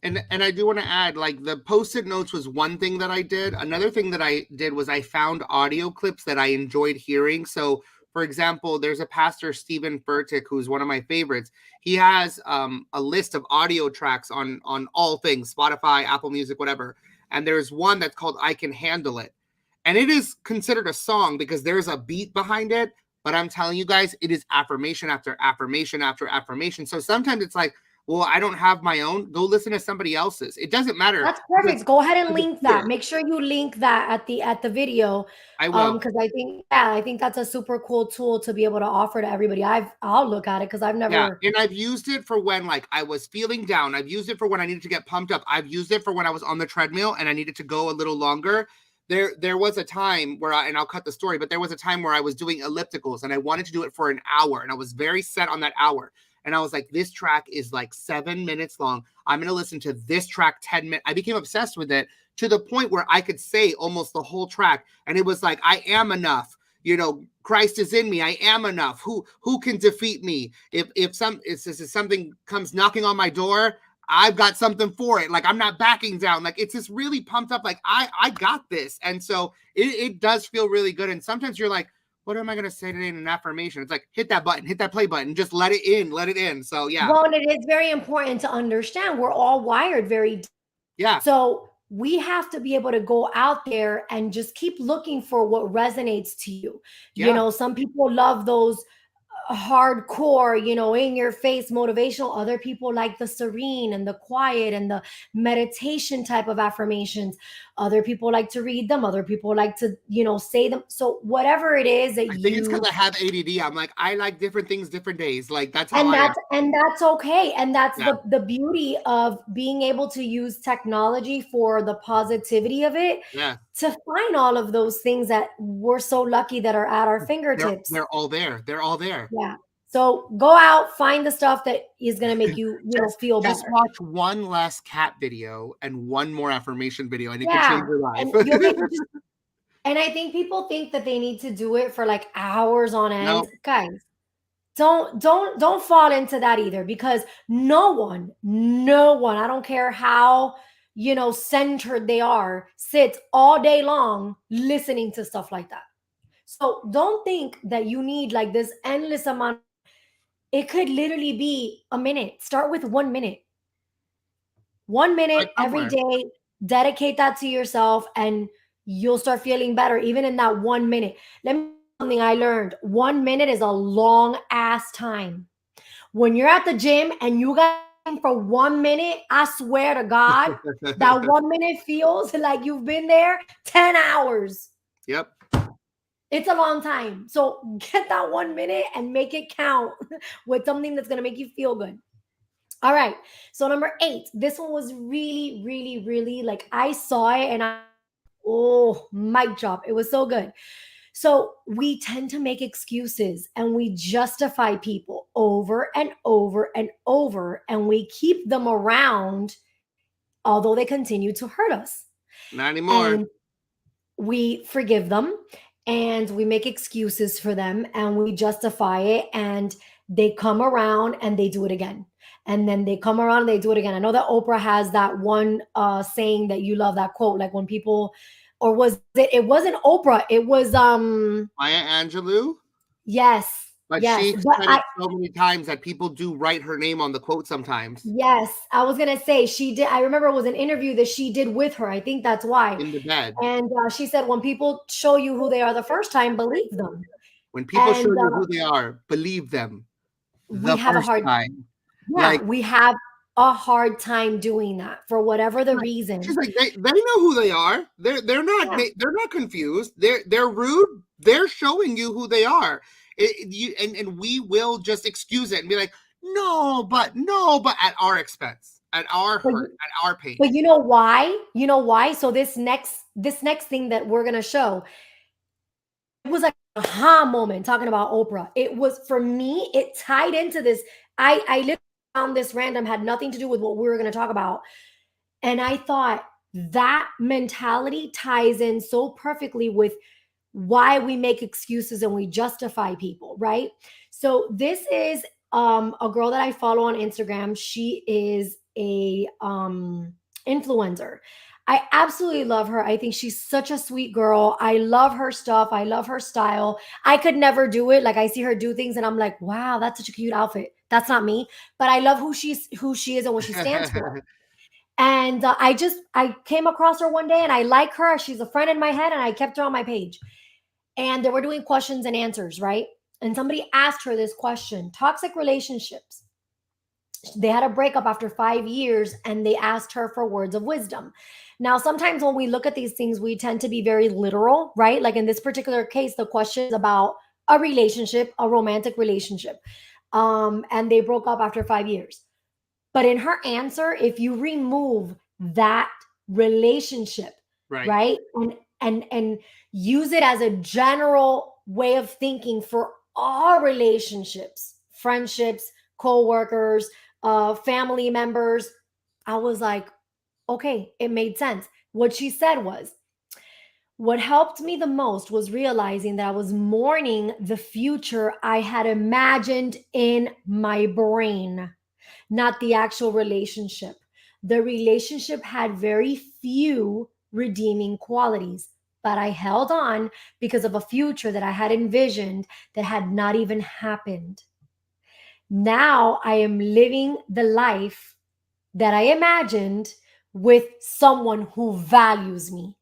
And I do want to add, like, the Post-it notes was one thing that I did. Another thing that I did was I found audio clips that I enjoyed hearing. So, for example, there's a pastor, Stephen Furtick, who's one of my favorites. He has a list of audio tracks on all things, Spotify, Apple Music, whatever. And there's one that's called I Can Handle It. And it is considered a song because there's a beat behind it. But I'm telling you guys, it is affirmation after affirmation after affirmation. So sometimes it's like, well, I don't have my own. Go listen to somebody else's. It doesn't matter. That's perfect. Go ahead and link that. Make sure you link that at the video. I will, because I think that's a super cool tool to be able to offer to everybody. I'll look at it because I've never. Yeah, and I've used it for when, like, I was feeling down. I've used it for when I needed to get pumped up. I've used it for when I was on the treadmill and I needed to go a little longer. There was a time where and I'll cut the story, but there was a time where I was doing ellipticals and I wanted to do it for an hour, and I was very set on that hour. And I was like, this track is like 7 minutes long. I'm going to listen to this track 10 minutes. I became obsessed with it to the point where I could say almost the whole track. And it was like, I am enough. You know, Christ is in me. I am enough. Who can defeat me? If something comes knocking on my door, I've got something for it. Like, I'm not backing down. Like, it's just really pumped up. Like, I got this. And so it does feel really good. And sometimes you're like, what am I going to say today in an affirmation? It's like, hit that button, hit that play button, just let it in, let it in. So yeah. Well, and it is very important to understand we're all wired very. Yeah. So we have to be able to go out there and just keep looking for what resonates to you. Yeah. You know, some people love those hardcore, you know, in your face motivational. Other people like the serene and the quiet and the meditation type of affirmations. Other people like to read them. Other people like to, you know, say them. So whatever it is that I think it's because I have ADD. I'm like, I like different things different days. Like, that's how and that's okay. And that's the beauty of being able to use technology for the positivity of it. Yeah. To find all of those things that we're so lucky that are at our fingertips. They're all there. They're all there. Yeah. So go out, find the stuff that is going to make you, you know, feel better. Just watch one last cat video and one more affirmation video, and it can change your life. And I think people think that they need to do it for like hours on end. Nope. Guys, don't fall into that either, because no one, I don't care how, you know, centered they are, sits all day long listening to stuff like that. So don't think that you need like this endless amount. It could literally be a minute. Start with 1 minute. 1 minute every day. Dedicate that to yourself and you'll start feeling better even in that 1 minute. Let me tell you something I learned. 1 minute is a long ass time. When you're at the gym and you got for 1 minute, I swear to God, that 1 minute feels like you've been there 10 hours. Yep. It's a long time. So get that 1 minute and make it count with something that's going to make you feel good. All right. So number 8, this one was really, really, really like I saw it and mic drop. It was so good. So we tend to make excuses and we justify people over and over and over, and we keep them around, although they continue to hurt us. Not anymore. And we forgive them and we make excuses for them and we justify it, and they come around and they do it again. And then they come around and they do it again. I know that Oprah has that one saying that you love, that quote, like when people, or was it wasn't Oprah, it was Maya Angelou. Yes. But yes. she said it so many times that people do write her name on the quote sometimes. Yes. I was going to say she did. I remember it was an interview that she did with her. I think that's why. In the bed. And she said, when people show you who they are the first time, believe them. When people show you who they are, believe them. We have a hard time. Yeah, like, we have a hard time doing that for whatever the reason. She's like, they know who they are. They're not they're not confused. They're rude. They're showing you who they are. And we will just excuse it and be like, no, but at our expense, at our hurt, at our pain. But you know why? You know why? So this next thing that we're gonna show, it was like an aha moment talking about Oprah. It was, for me, it tied into this. I literally found this random, had nothing to do with what we were going to talk about. And I thought that mentality ties in so perfectly with why we make excuses and we justify people, right? So this is a girl that I follow on Instagram. She is a influencer. I absolutely love her. I think she's such a sweet girl. I love her stuff. I love her style. I could never do it. Like, I see her do things and I'm like, wow, that's such a cute outfit. That's not me, but I love who she is and what she stands for. And I came across her one day and I like her. She's a friend in my head and I kept her on my page. And they were doing questions and answers, right? And somebody asked her this question: toxic relationships. They had a breakup after 5 years and they asked her for words of wisdom. Now, sometimes when we look at these things, we tend to be very literal, right? Like in this particular case, the question is about a relationship, a romantic relationship. And they broke up after 5 years. But in her answer, if you remove that relationship, right? And use it as a general way of thinking for all relationships, friendships, co-workers, family members, I was like, okay, it made sense. What she said was, what helped me the most was realizing that I was mourning the future I had imagined in my brain, not the actual relationship. The relationship had very few redeeming qualities, but I held on because of a future that I had envisioned that had not even happened. Now I am living the life that I imagined with someone who values me.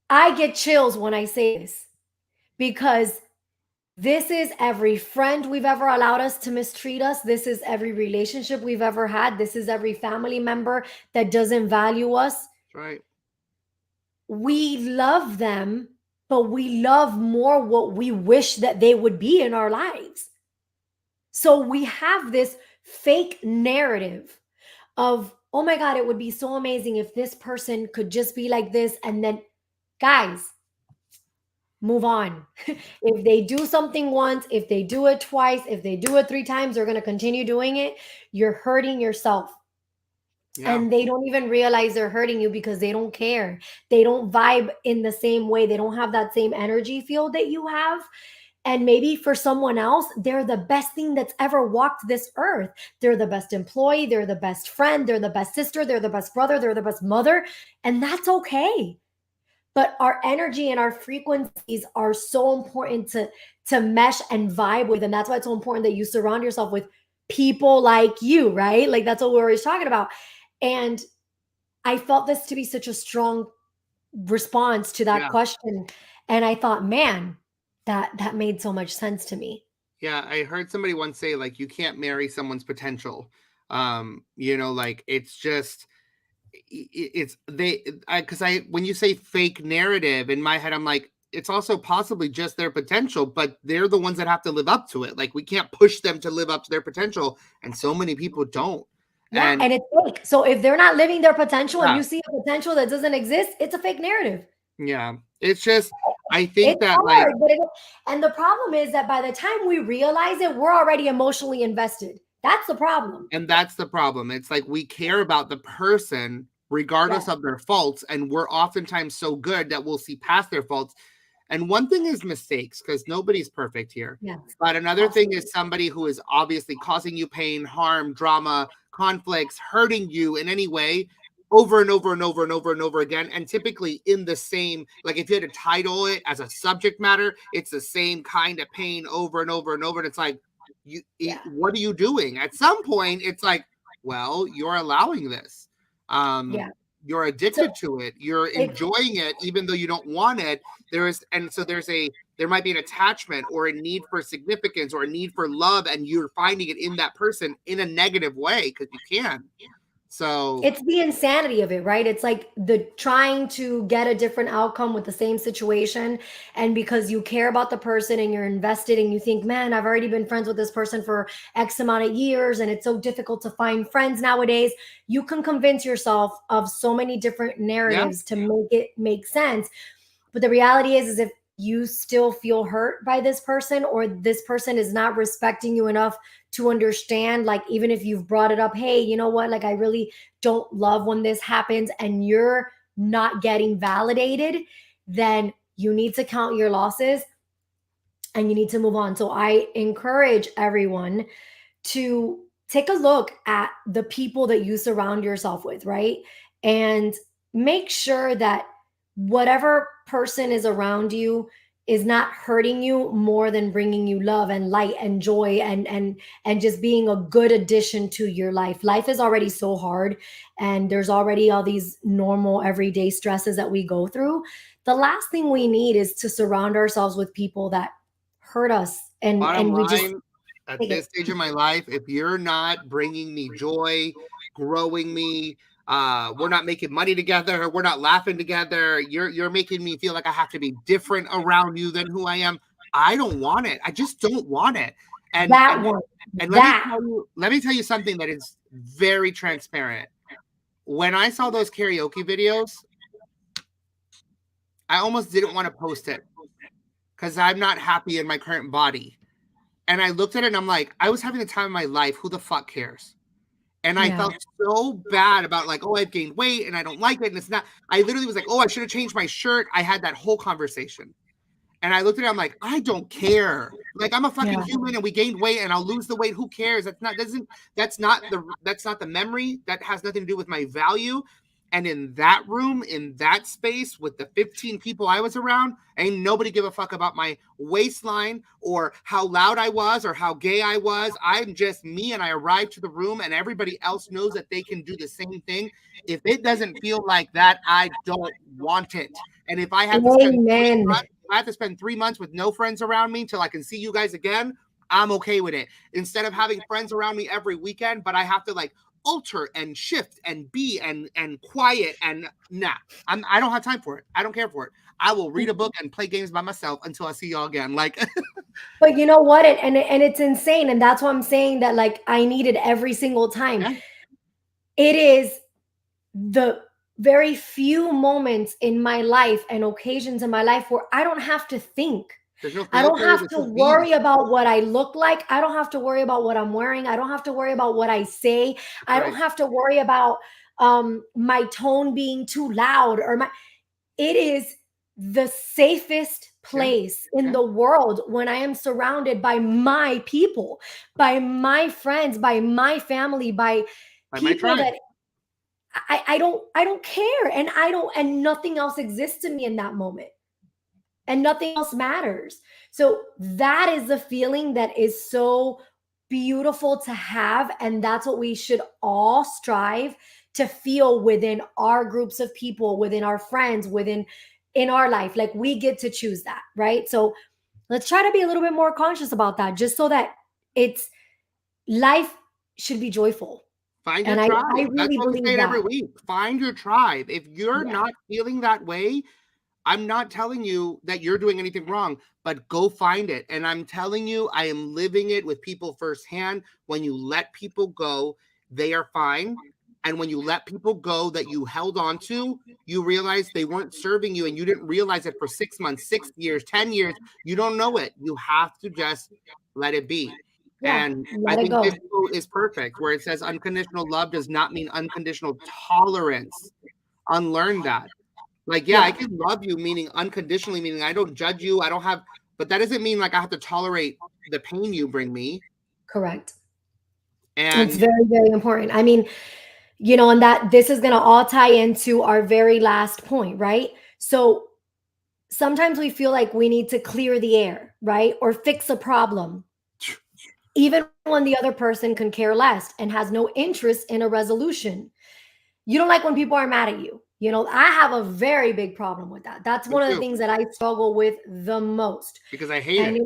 I get chills when I say this because this is every friend we've ever allowed us to mistreat us. This is every relationship we've ever had. This is every family member that doesn't value us. Right. We love them, but we love more what we wish that they would be in our lives. So we have this fake narrative of, oh my God, it would be so amazing if this person could just be like this. And then, guys, move on. If they do something once, if they do it twice, if they do it 3 times, they're going to continue doing it. You're hurting yourself. Yeah. And they don't even realize they're hurting you because they don't care. They don't vibe in the same way. They don't have that same energy field that you have. And maybe for someone else, they're the best thing that's ever walked this earth. They're the best employee. They're the best friend. They're the best sister. They're the best brother. They're the best mother. And that's okay. But our energy and our frequencies are so important to mesh and vibe with. And that's why it's so important that you surround yourself with people like you, right? Like that's what we're always talking about. And I felt this to be such a strong response to that question. And I thought, man, that made so much sense to me. Yeah, I heard somebody once say, like, you can't marry someone's potential. Like it's just when you say fake narrative, in my head, I'm like, it's also possibly just their potential, but they're the ones that have to live up to it. Like we can't push them to live up to their potential. And so many people don't. Yeah, and it's fake. So if they're not living their potential and you see a potential that doesn't exist, it's a fake narrative. Yeah. It's just, I think it's that hard, and the problem is that by the time we realize it, we're already emotionally invested. That's the problem. And that's the problem. It's like we care about the person regardless of their faults. And we're oftentimes so good that we'll see past their faults. And one thing is mistakes, because nobody's perfect here. Yes. But another thing is somebody who is obviously causing you pain, harm, drama, conflicts, hurting you in any way over and over and over and over and over again. And typically in the same, like if you had to title it as a subject matter, it's the same kind of pain over and over and over. And it's like, what are you doing? At some point, it's like, well, you're allowing this. You're addicted to it. You're enjoying it, even though you don't want it. There might be an attachment or a need for significance or a need for love, and you're finding it in that person in a negative way because you can. So it's the insanity of it, right? It's like the trying to get a different outcome with the same situation. And because you care about the person and you're invested and you think, man, I've already been friends with this person for X amount of years and it's so difficult to find friends nowadays. You can convince yourself of so many different narratives to make it make sense. But the reality is if you still feel hurt by this person or this person is not respecting you enough to understand, like, even if you've brought it up, hey, you know what, like, I really don't love when this happens and you're not getting validated, then you need to count your losses and you need to move on. So I encourage everyone to take a look at the people that you surround yourself with, right? And make sure that whatever person is around you is not hurting you more than bringing you love and light and joy and just being a good addition to your life. Life is already so hard and there's already all these normal everyday stresses that we go through. The last thing we need is to surround ourselves with people that hurt us. And we just at this stage of my life, if you're not bringing me joy, growing me, we're not making money together, we're not laughing together, you're making me feel like I have to be different around you than who I am, I don't want it. I just don't want it. And let me tell you something that is very transparent. When I saw those karaoke videos, I almost didn't want to post it because I'm not happy in my current body. And I looked at it and I'm like, I was having the time of my life. Who the fuck cares? And I felt so bad about like, oh, I've gained weight and I don't like it. And it's not, I literally was like, oh, I should have changed my shirt. I had that whole conversation. And I looked at it, I'm like, I don't care. Like, I'm a fucking human and we gained weight and I'll lose the weight. Who cares? That's not the memory. That has nothing to do with my value. And in that room, in that space, with the 15 people I was around, ain't nobody give a fuck about my waistline or how loud I was or how gay I was. I'm just me, and I arrived to the room, and everybody else knows that they can do the same thing. If it doesn't feel like that, I don't want it. And if I have to spend 3 months with no friends around me till I can see you guys again, I'm okay with it. Instead of having friends around me every weekend, but I have to like alter and shift and be and quiet and I don't have time for it. I don't care for it. I will read a book and play games by myself until I see y'all again. Like, but you know what? And it's insane. And that's why I'm saying that, like, I need it every single time. Yeah. It is the very few moments in my life and occasions in my life where I don't have to think. I don't have to worry about what I look like. I don't have to worry about what I'm wearing. I don't have to worry about what I say. I don't have to worry about my tone being too loud it is the safest place in the world when I am surrounded by my people, by my friends, by my family, by people that I don't care. And nothing else exists to me in that moment. And nothing else matters. So that is the feeling that is so beautiful to have. And that's what we should all strive to feel within our groups of people, within our friends, in our life. Like, we get to choose that, right? So let's try to be a little bit more conscious about that, just so that life should be joyful. Find your tribe. I really That's what we say every week. Find your tribe. If you're not feeling that way, I'm not telling you that you're doing anything wrong, but go find it. And I'm telling you, I am living it with people firsthand. When you let people go, they are fine. And when you let people go that you held on to, you realize they weren't serving you, and you didn't realize it for 6 months, 6 years, 10 years. You don't know it. You have to just let it be. Yeah, and I think this quote is perfect, where it says unconditional love does not mean unconditional tolerance. Unlearn that. Like, I can love you, meaning unconditionally, meaning I don't judge you. But that doesn't mean like I have to tolerate the pain you bring me. Correct. And it's very, very important. I mean, and that this is going to all tie into our very last point, right? So sometimes we feel like we need to clear the air, right? Or fix a problem, even when the other person can care less and has no interest in a resolution. You don't like when people are mad at you. I have a very big problem with that. That's one of the things that I struggle with the most. Because I hate it.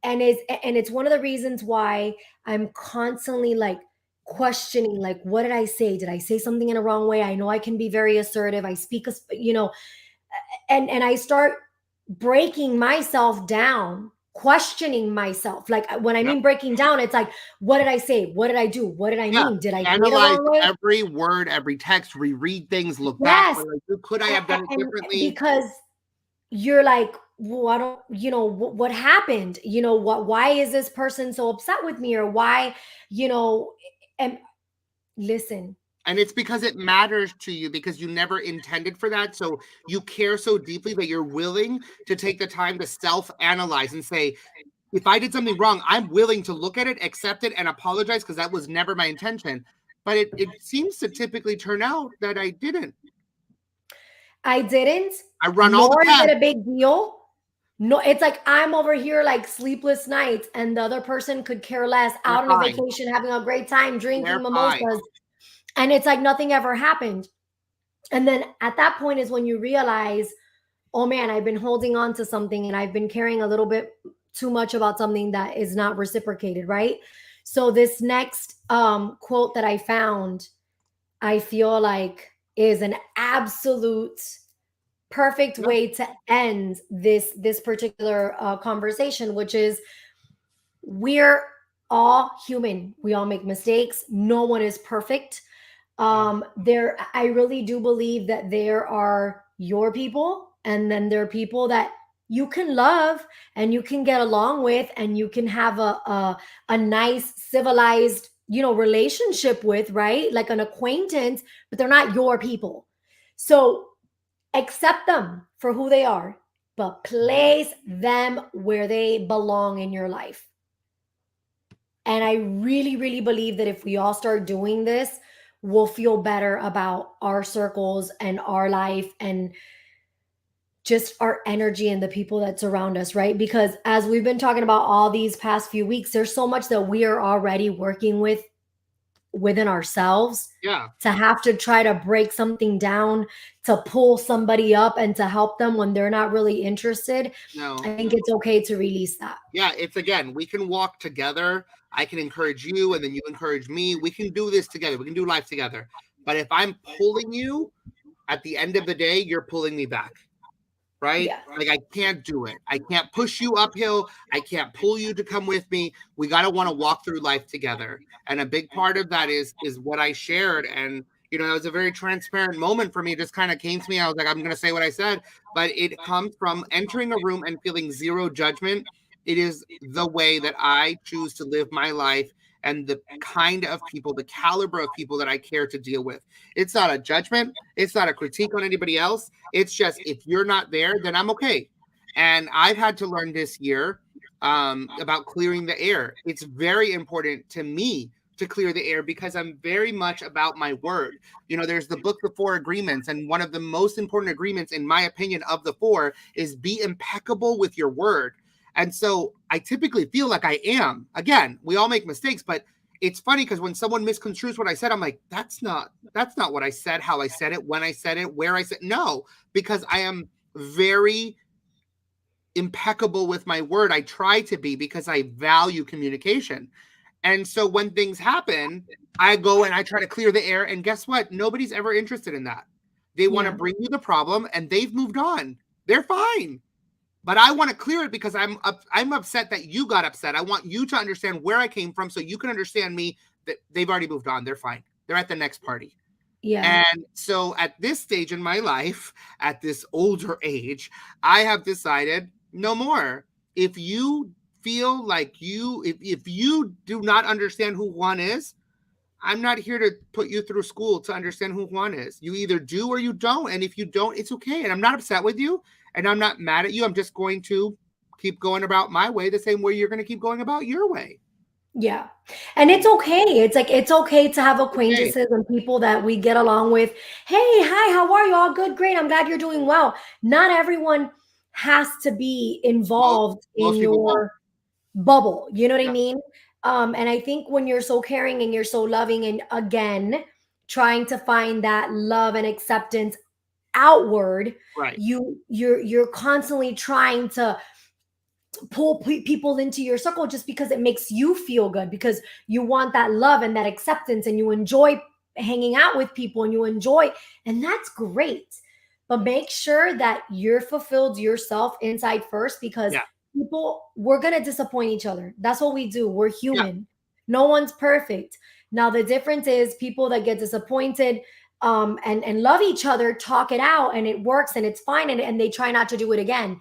And it's one of the reasons why I'm constantly like questioning, like, what did I say? Did I say something in a wrong way? I know I can be very assertive. I speak, and I start breaking myself down, questioning myself. Like, when I mean breaking down, it's like, what did I say? What did I do? What did I mean? Did I analyze every word, every text, reread things, look back? Like, could I have done it differently? Because you're like, well, I don't, what happened? Why is this person so upset with me? Or why, and listen. And it's because it matters to you, because you never intended for that. So you care so deeply that you're willing to take the time to self-analyze and say, if I did something wrong, I'm willing to look at it, accept it, and apologize, because that was never my intention. But it seems to typically turn out that I didn't. I didn't. I run all the time. Nor is it a big deal. No, it's like I'm over here like sleepless nights, and the other person could care less, out on a vacation, having a great time, drinking mimosas. And it's like nothing ever happened. And then at that point is when you realize, oh man, I've been holding on to something, and I've been caring a little bit too much about something that is not reciprocated, right? So this next quote that I found, I feel like is an absolute perfect way to end this particular conversation, which is, we're all human. We all make mistakes. No one is perfect. I really do believe that there are your people, and then there are people that you can love and you can get along with, and you can have a nice civilized, relationship with, right? Like an acquaintance, but they're not your people. So accept them for who they are. but place them where they belong in your life. And I really, really believe that if we all start doing this, we'll feel better about our circles and our life and just our energy and the people that surround us, right? Because as we've been talking about all these past few weeks, there's so much that we are already working with within ourselves. Yeah. To have to try to break something down, to pull somebody up and to help them when they're not really interested. No. I think it's okay to release that. Yeah, it's again, we can walk together. I can encourage you and then you encourage me. We can do this together. We can do life together. But if I'm pulling you, at the end of the day, you're pulling me back. Right? Yeah. Like I can't do it. I can't push you uphill. I can't pull you to come with me. We got to want to walk through life together. And a big part of that is what I shared. And, you know, it was a very transparent moment for me. It just kind of came to me. I was like, I'm going to say what I said, but it comes from entering a room and feeling zero judgment. It is the way that I choose to live my life and the kind of people, the caliber of people that I care to deal with. It's not a judgment. It's not a critique on anybody else. It's just, if you're not there, then I'm okay. And I've had to learn this year about clearing the air. It's very important to me to clear the air because I'm very much about my word. You know, there's the book, The 4 Agreements. And one of the most important agreements, in my opinion, of the 4 is be impeccable with your word. And so I typically feel like I am. Again, we all make mistakes, but it's funny because when someone misconstrues what I said, I'm like, that's not what I said, how I said it, when I said it, where I said. No, because I am very impeccable with my word. I try to be because I value communication. And so when things happen, I go and I try to clear the air. And guess what? Nobody's ever interested in that. They want to bring you the problem and they've moved on. They're fine. But I want to clear it because I'm upset that you got upset. I want you to understand where I came from so you can understand me, that they've already moved on. They're fine. They're at the next party. Yeah. And so at this stage in my life, at this older age, I have decided no more. If you feel like if you do not understand who Juan is, I'm not here to put you through school to understand who Juan is. You either do or you don't. And if you don't, it's okay. And I'm not upset with you. And I'm not mad at you. I'm just going to keep going about my way the same way you're going to keep going about your way. Yeah. And it's okay. It's like, it's okay to have acquaintances and people that we get along with. Hey, hi, how are you? All good? Great. I'm glad you're doing well. Not everyone has to be involved in your bubble. You know what I mean? And I think when you're so caring and you're so loving and again, trying to find that love and acceptance outward, right? You're constantly trying to pull people into your circle just because it makes you feel good, because you want that love and that acceptance and you enjoy hanging out with people and that's great. But make sure that you're fulfilled yourself inside first, because we're going to disappoint each other. That's what we do. We're human. No one's perfect. Now, the difference is people that get disappointed and love each other, talk it out, and it works and it's fine, and they try not to do it again.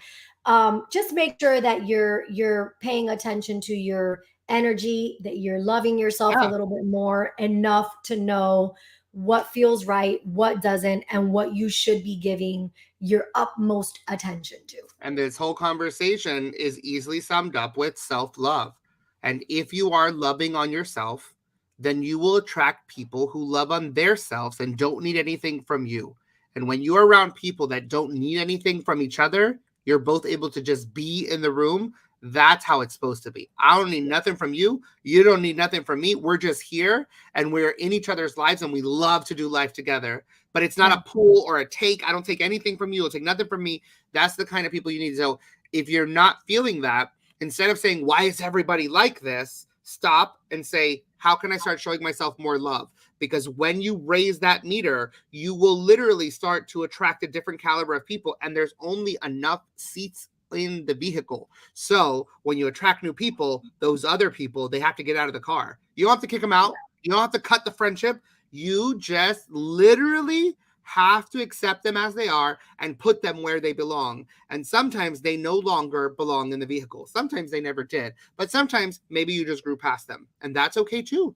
Just make sure that you're paying attention to your energy, that you're loving yourself a little bit more, enough to know what feels right, what doesn't, and what you should be giving your utmost attention to. And this whole conversation is easily summed up with self-love. And if you are loving on yourself, then you will attract people who love on their selves and don't need anything from you. And when you're around people that don't need anything from each other, you're both able to just be in the room. That's how it's supposed to be. I don't need nothing from you. You don't need nothing from me. We're just here and we're in each other's lives and we love to do life together. But it's not a pull or a take. I don't take anything from you. You'll take nothing from me. That's the kind of people you need. So if you're not feeling that, instead of saying, why is everybody like this? Stop and say, how can I start showing myself more love? Because when you raise that meter, you will literally start to attract a different caliber of people. And there's only enough seats in the vehicle. So when you attract new people, those other people, they have to get out of the car. You don't have to kick them out. You don't have to cut the friendship. You just literally have to accept them as they are and put them where they belong. And sometimes they no longer belong in the vehicle. Sometimes they never did. But sometimes maybe you just grew past them. And that's okay too.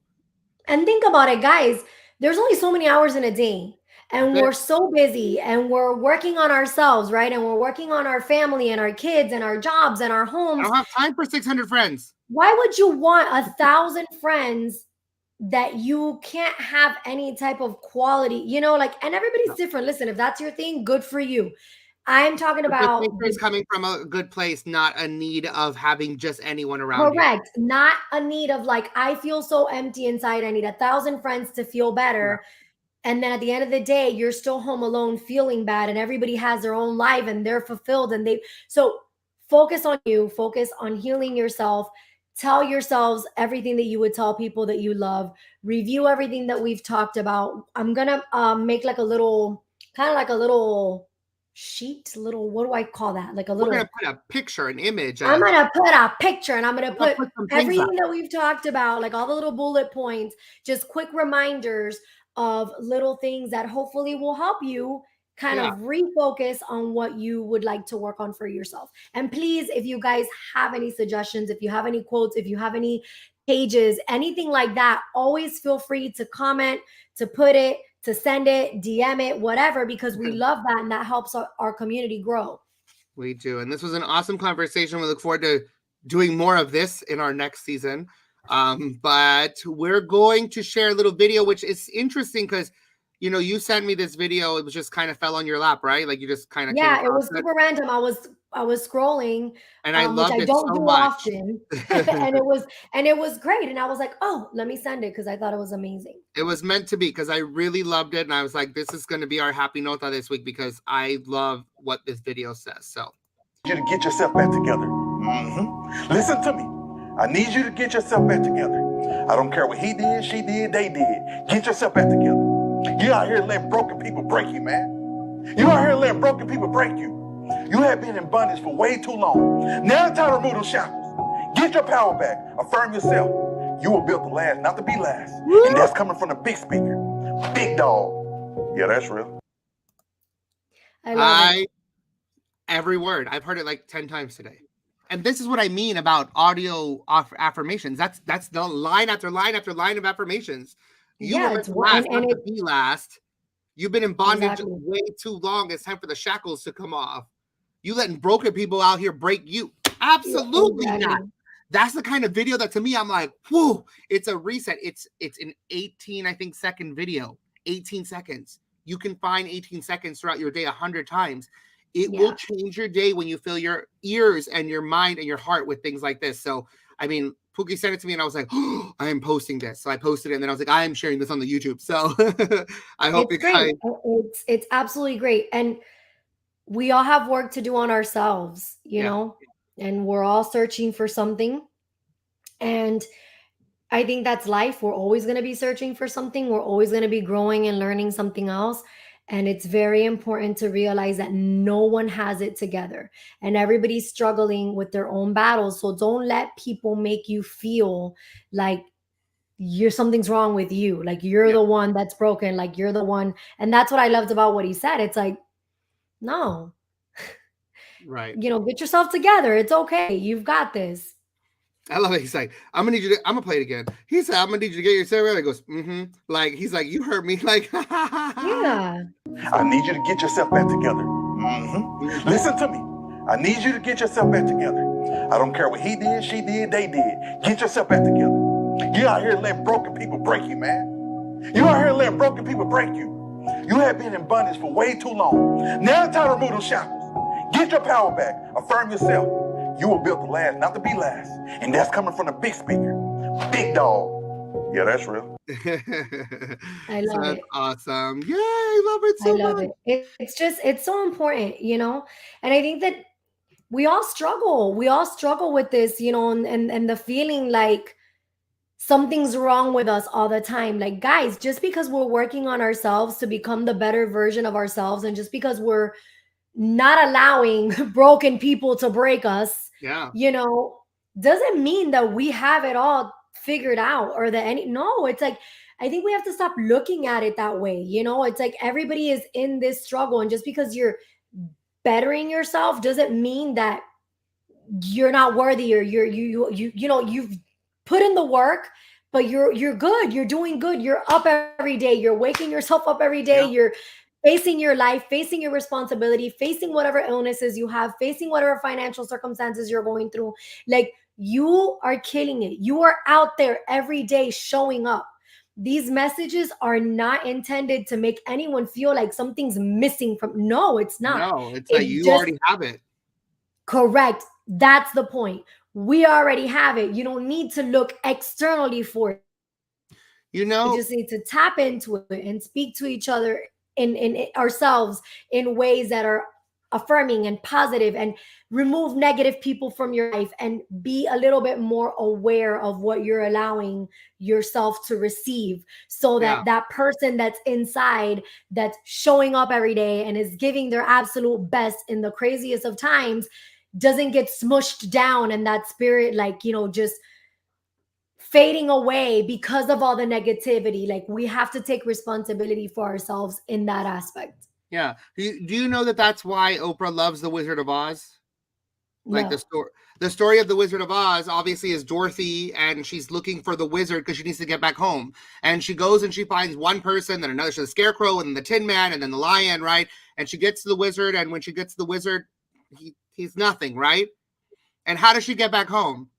And think about it, guys. There's only so many hours in a day. and we're so busy and we're working on ourselves, right? And we're working on our family and our kids and our jobs and our homes. I don't have time for 600 friends. Why would you want 1,000 friends that you can't have any type of quality, like, and everybody's different. Listen, if that's your thing, good for you. I'm talking about it's coming from a good place, not a need of having just anyone around. Correct. You. Not a need of like, I feel so empty inside. I need 1,000 friends to feel better. Yeah. And then at the end of the day, you're still home alone feeling bad, and everybody has their own life and they're fulfilled. And so focus on you, focus on healing yourself. Tell yourselves everything that you would tell people that you love. Review everything that we've talked about. I'm going to make like a little, kind of like a little sheet, what do I call that? Like a little. We're going to put a picture, an image. I'm going to put a picture, and I'm going to put everything that we've talked about, like all the little bullet points, just quick reminders of little things that hopefully will help you kind of refocus on what you would like to work on for yourself. And please, if you guys have any suggestions, if you have any quotes, if you have any pages, anything like that, always feel free to comment, to put it, to send it, DM it, whatever, because we love that, and that helps our community grow. We do. And this was an awesome conversation. We look forward to doing more of this in our next season. But we're going to share a little video, which is interesting because you sent me this video. It was just kind of fell on your lap, right? Like you just kind of it was super random. I was scrolling, and I loved which I it don't so do much. Often, and it was great. And I was like, oh, let me send it because I thought it was amazing. It was meant to be because I really loved it, and I was like, this is going to be our happy nota this week because I love what this video says. So, you to get yourself back together. Listen to me. I need you to get yourself back together. I don't care what he did, she did, they did. Get yourself back together. You out here letting broken people break you, man. You out here letting broken people break you. You have been in bondage for way too long. Now it's time to remove those shackles. Get your power back. Affirm yourself. You were built to last, not to be last. Woo! And that's coming from the big speaker. Big dog. Yeah, that's real. I love it. Every word. I've heard it like 10 times today. And this is what I mean about audio affirmations. That's the line after line after line of affirmations. You were last, not to be last. You've been in bondage way too long. It's time for the shackles to come off. You letting broken people out here break you. Absolutely not. That's the kind of video that to me, I'm like, whoa, it's a reset. It's an 18, I think, second video. 18 seconds. You can find 18 seconds throughout your day 100 times. It will change your day when you fill your ears and your mind and your heart with things like this. So, I mean, Pookie sent it to me and I was like, oh, I am posting this. So I posted it and then I was like, I am sharing this on the YouTube. So I hope you guys. It's absolutely great. And we all have work to do on ourselves, you know, and we're all searching for something. And I think that's life. We're always going to be searching for something. We're always going to be growing and learning something else. And it's very important to realize that no one has it together and everybody's struggling with their own battles. So don't let people make you feel like something's wrong with you. Like you're the one that's broken. Like you're the one. And that's what I loved about what he said. It's like, no, right. Get yourself together. It's okay. You've got this. I love it. He's like, I'm gonna play it again. He said, I'm gonna need you to get yourself ready. He goes, Like, he's like, you heard me. Like, yeah. I need you to get yourself back together. Listen to me. I need you to get yourself back together. I don't care what he did, she did, they did. Get yourself back together. You out here letting broken people break you, man. You out here letting broken people break you. You have been in bondage for way too long. Now it's time to remove those shackles. Get your power back. Affirm yourself. You were built to last, not to be last. And that's coming from the big speaker. Big dog. Yeah, that's real. I love it. Awesome. Yeah, I love it so much. I love it. It's so important, And I think that we all struggle. We all struggle with this, and the feeling like something's wrong with us all the time. Like, guys, just because we're working on ourselves to become the better version of ourselves, and just because we're not allowing broken people to break us, doesn't mean that we have it all figured out or that it's like, I think we have to stop looking at it that way. It's like everybody is in this struggle, and just because you're bettering yourself doesn't mean that you're not worthy or you've put in the work, but you're good. You're doing good. You're up every day. You're waking yourself up every day. Yeah. You're facing your life, facing your responsibility, facing whatever illnesses you have, facing whatever financial circumstances you're going through. Like, you are killing it. You are out there every day showing up. These messages are not intended to make anyone feel like something's missing from. No, it's not. No, it's that you already have it. Correct. That's the point. We already have it. You don't need to look externally for it. You know, we just need to tap into it and speak to each other in ourselves in ways that are affirming and positive, and remove negative people from your life, and be a little bit more aware of what you're allowing yourself to receive, so that that person that's inside, that's showing up every day and is giving their absolute best in the craziest of times, doesn't get smushed down, and that spirit, like, just fading away because of all the negativity. Like, we have to take responsibility for ourselves in that aspect. Yeah. Do you know that that's why Oprah loves The Wizard of Oz? Like, the story of The Wizard of Oz obviously is Dorothy, and she's looking for the wizard because she needs to get back home. And she goes and she finds one person, then another, she's the Scarecrow, and then the Tin Man, and then the Lion, right? And she gets to the wizard, and when she gets to the wizard, he's nothing, right? And how does she get back home?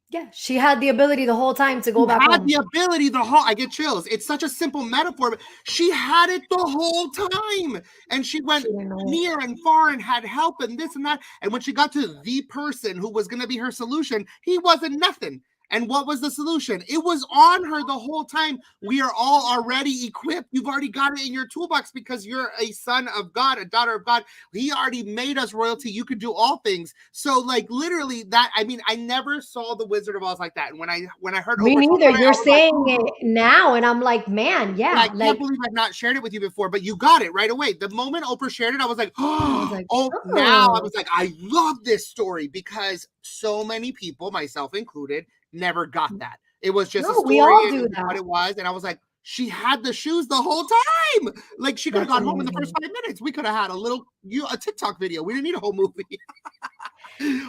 Yeah, she had the ability the whole time to go back home. The ability I get chills. It's such a simple metaphor, but she had it the whole time. And she went near and far and had help and this and that. And when she got to the person who was going to be her solution, he wasn't nothing. And what was the solution? It was on her the whole time. We are all already equipped. You've already got it in your toolbox because you're a son of God, a daughter of God. He already made us royalty. You can do all things. So, like, literally that, I mean, I never saw The Wizard of Oz like that. And when I heard me neither, you're saying it now, and I'm like, man, yeah. I can't believe I've not shared it with you before, but you got it right away. The moment Oprah shared it, I was like, now I was like, I love this story, because so many people, myself included, never got that. It was just a story. We all do that. What it was, and I was like, she had the shoes the whole time. Like, she could have gone home in the first 5 minutes. We could have had a TikTok video. We didn't need a whole movie.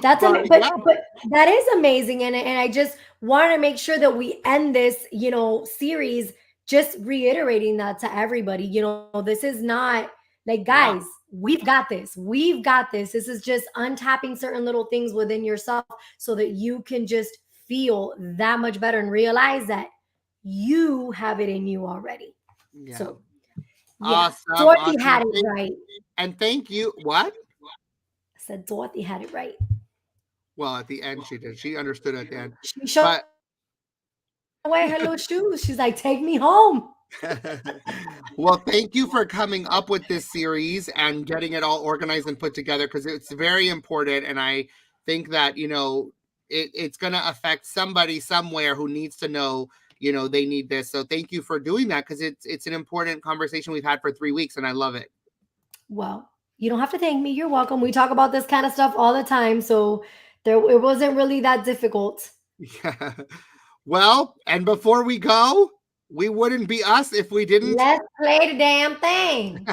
But that is amazing, and I just want to make sure that we end this, series just reiterating that to everybody. This is not like, guys, we've got this. We've got this. This is just untapping certain little things within yourself so that you can just feel that much better and realize that you have it in you already. Yeah. So, awesome. Dorothy had it right. And thank you. What? I said Dorothy had it right. Well, at the end, she did. She understood at the end. She showed away her little shoes. She's like, take me home. Well, thank you for coming up with this series and getting it all organized and put together, because it's very important. And I think that, it's going to affect somebody somewhere who needs to know, they need this. So thank you for doing that, because it's an important conversation we've had for 3 weeks, and I love it. Well, you don't have to thank me. You're welcome. We talk about this kind of stuff all the time, so it wasn't really that difficult. Yeah. Well, and before we go, we wouldn't be us if we didn't. Let's play the damn thing.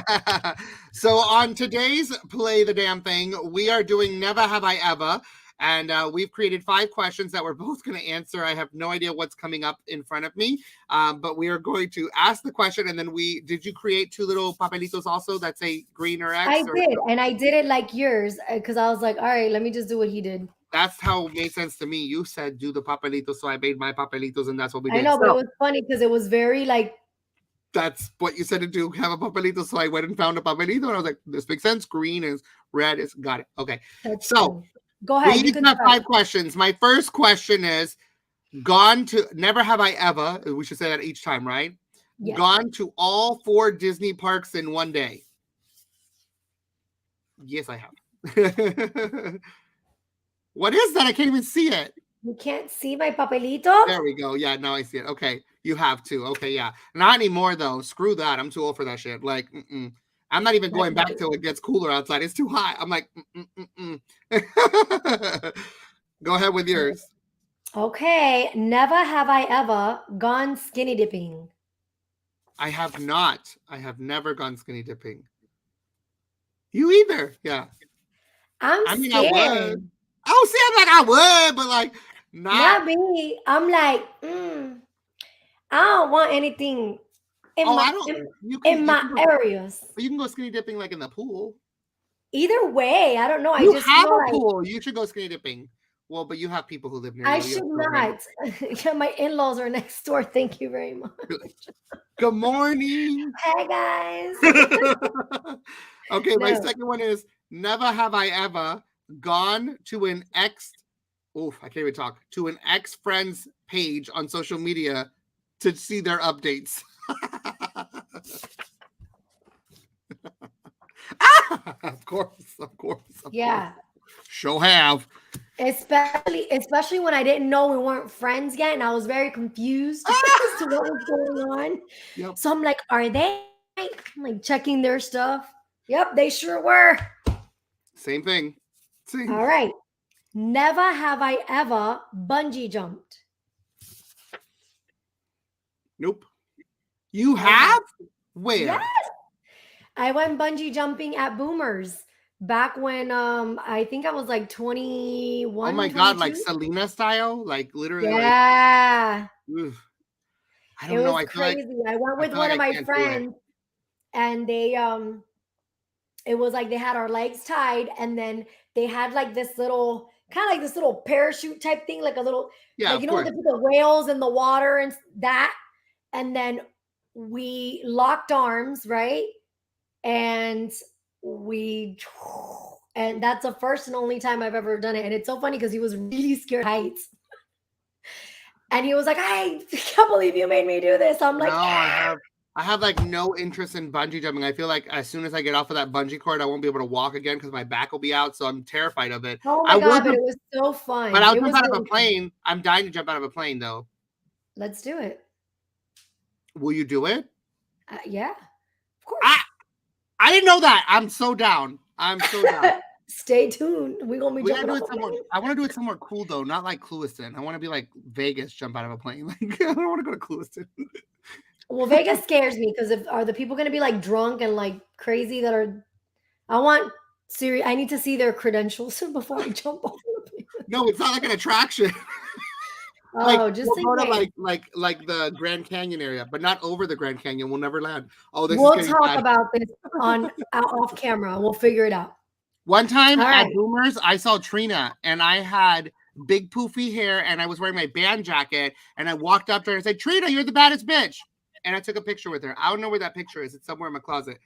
So on today's Play the Damn Thing, we are doing Never Have I Ever. And we've created 5 questions that we're both going to answer. I have no idea what's coming up in front of me, but we are going to ask the question. And then did you create 2 little papelitos also that say green or X? I did. And I did it like yours, because I was like, all right, let me just do what he did. That's how it made sense to me. You said do the papelitos, so I made my papelitos, and that's what we did. I know, but it was funny because it was very like. That's what you said to do, have a papelito. So I went and found a papelito, and I was like, this makes sense. Green is red is got it. Okay. That's so. True. Go ahead. We have 5 questions. My first question is, never have I ever, we should say that each time, right? Yes. Gone to all 4 Disney parks in one day. Yes, I have. What is that? I can't even see it. You can't see my papelito? There we go. Yeah, now I see it. Okay. You have to. Okay, yeah. Not anymore, though. Screw that. I'm too old for that shit. Like, I'm not even going back till it gets cooler outside. It's too hot. I'm like, Go ahead with yours. Okay. Never have I ever gone skinny dipping. I have not. I have never gone skinny dipping. You either. Yeah. I mean, scared. I would. Oh, see, I'm like, I would, but like, not me. I'm like, I don't want anything in my areas. You can go skinny dipping like in the pool. Either way, I don't know. You I just have feel a pool. You should go skinny dipping. Well, but you have people who live near you. I should not. Yeah, my in-laws are next door. Thank you very much. Good morning. Hey guys. Okay, my second one is never have I ever gone to an ex. Oof, I can't even talk. To an ex-friend's page on social media to see their updates. Of course. Yeah. Sure have. Especially when I didn't know we weren't friends yet, and I was very confused as to what was going on. Yep. So I'm like, are they? I'm like checking their stuff. Yep, they sure were. Same thing. All right. Never have I ever bungee jumped. Nope. You have? Where? Yes. I went bungee jumping at Boomers back when I think I was like 21. Oh my 22. God, like Selena style? Like literally. Yeah. Like, I don't know. I feel crazy. I went with one of my friends and they it was like they had our legs tied and then they had like this little kind of like this little parachute type thing, like a little like, you know, the whales in the water and that. And then we locked arms, right? And that's the first and only time I've ever done it. And it's so funny because he was really scared of heights. And he was like, I can't believe you made me do this. I'm like, no, I have like no interest in bungee jumping. I feel like as soon as I get off of that bungee cord, I won't be able to walk again because my back will be out. So I'm terrified of it. Oh my God, but it was so fun. But I'll jump out of a plane. I'm dying to jump out of a plane though. Let's do it. Will you do it? Yeah, of course. I didn't know that. I'm so down. Stay tuned. We're gonna be jumping out somewhere. I want to do it somewhere cool though, not like Cluiston. I want to be like Vegas, jump out of a plane. Like I don't want to go to Cluiston. Well, Vegas scares me because are the people gonna be like drunk and like crazy that are? I need to see their credentials before I jump off the plane. No, it's not like an attraction. Oh, just we'll go to like the Grand Canyon area, but not over the Grand Canyon. We'll never land. Oh, we'll talk about this off camera. We'll figure it out. One time at Boomers, I saw Trina, and I had big poofy hair, and I was wearing my band jacket, and I walked up to her and said, "Trina, you're the baddest bitch," and I took a picture with her. I don't know where that picture is. It's somewhere in my closet.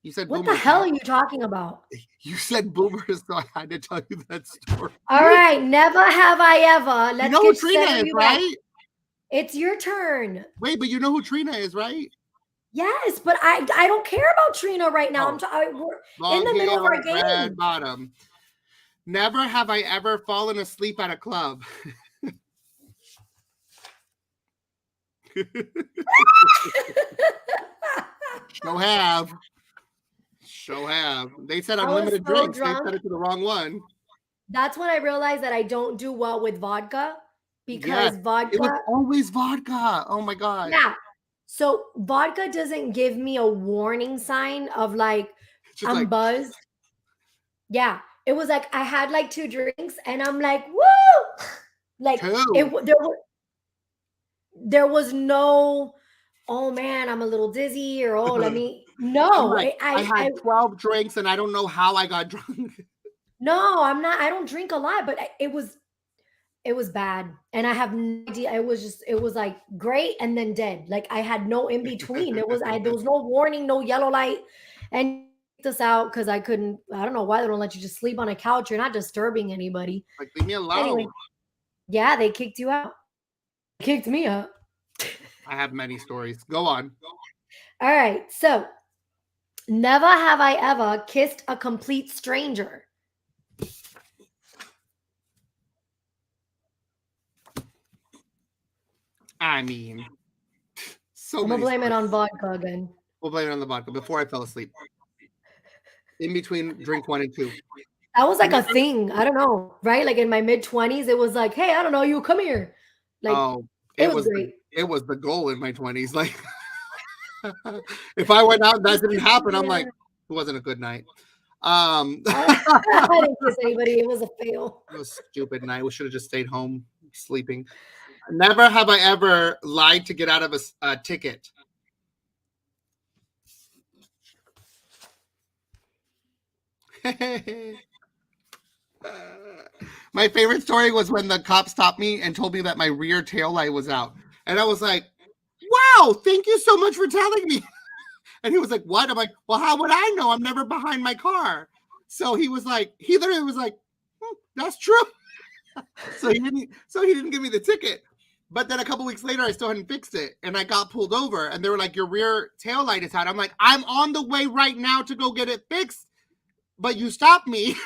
You said what Boomers, the hell are you talking about? You said Boomers, so I had to tell you that story. All right, never have I ever. Let's you know who Trina is, right? It's your turn. Wait, but you know who Trina is, right? Yes, but I don't care about Trina right now. We're in the middle of our game. Red bottom. Never have I ever fallen asleep at a club. Show have. They said unlimited drinks. Drunk. They said it to the wrong one. That's when I realized that I don't do well with vodka because vodka. It was always vodka. Oh my God. Yeah. So vodka doesn't give me a warning sign of like I'm buzzed. Yeah. It was like I had like 2 drinks and I'm like, woo! Like there was no, oh man, I'm a little dizzy or oh let me no. I had 12 drinks and I don't know how I got drunk. No, I'm not. I don't drink a lot, but it was bad. And I have no idea. It was like great and then dead. Like I had no in between. There was no warning, no yellow light. And us out because I don't know why they don't let you just sleep on a couch. You're not disturbing anybody. Like leave me alone. Anyway, yeah, they kicked you out. They kicked me out. I have many stories. Go on. All right. So never have I ever kissed a complete stranger. I mean, I'm gonna blame it on vodka again. We'll blame it on the vodka before I fell asleep. In between drink 1 and 2. That was like a thing. I don't know, right? Like in my mid-20s, it was like, hey, I don't know, you come here. Like it was great. It was the goal in my 20s. Like if I went out and that didn't happen, I'm like, it wasn't a good night. I didn't kiss anybody. It was a fail. It was a stupid night. We should have just stayed home sleeping. Never have I ever lied to get out of a ticket. My favorite story was when the cop stopped me and told me that my rear tail light was out. And I was like, wow, thank you so much for telling me. And he was like, what? I'm like, well, how would I know? I'm never behind my car. So he literally was like, that's true. So he didn't give me the ticket. But then a couple weeks later, I still hadn't fixed it. And I got pulled over and they were like, your rear tail light is out. I'm like, I'm on the way right now to go get it fixed. But you stopped me.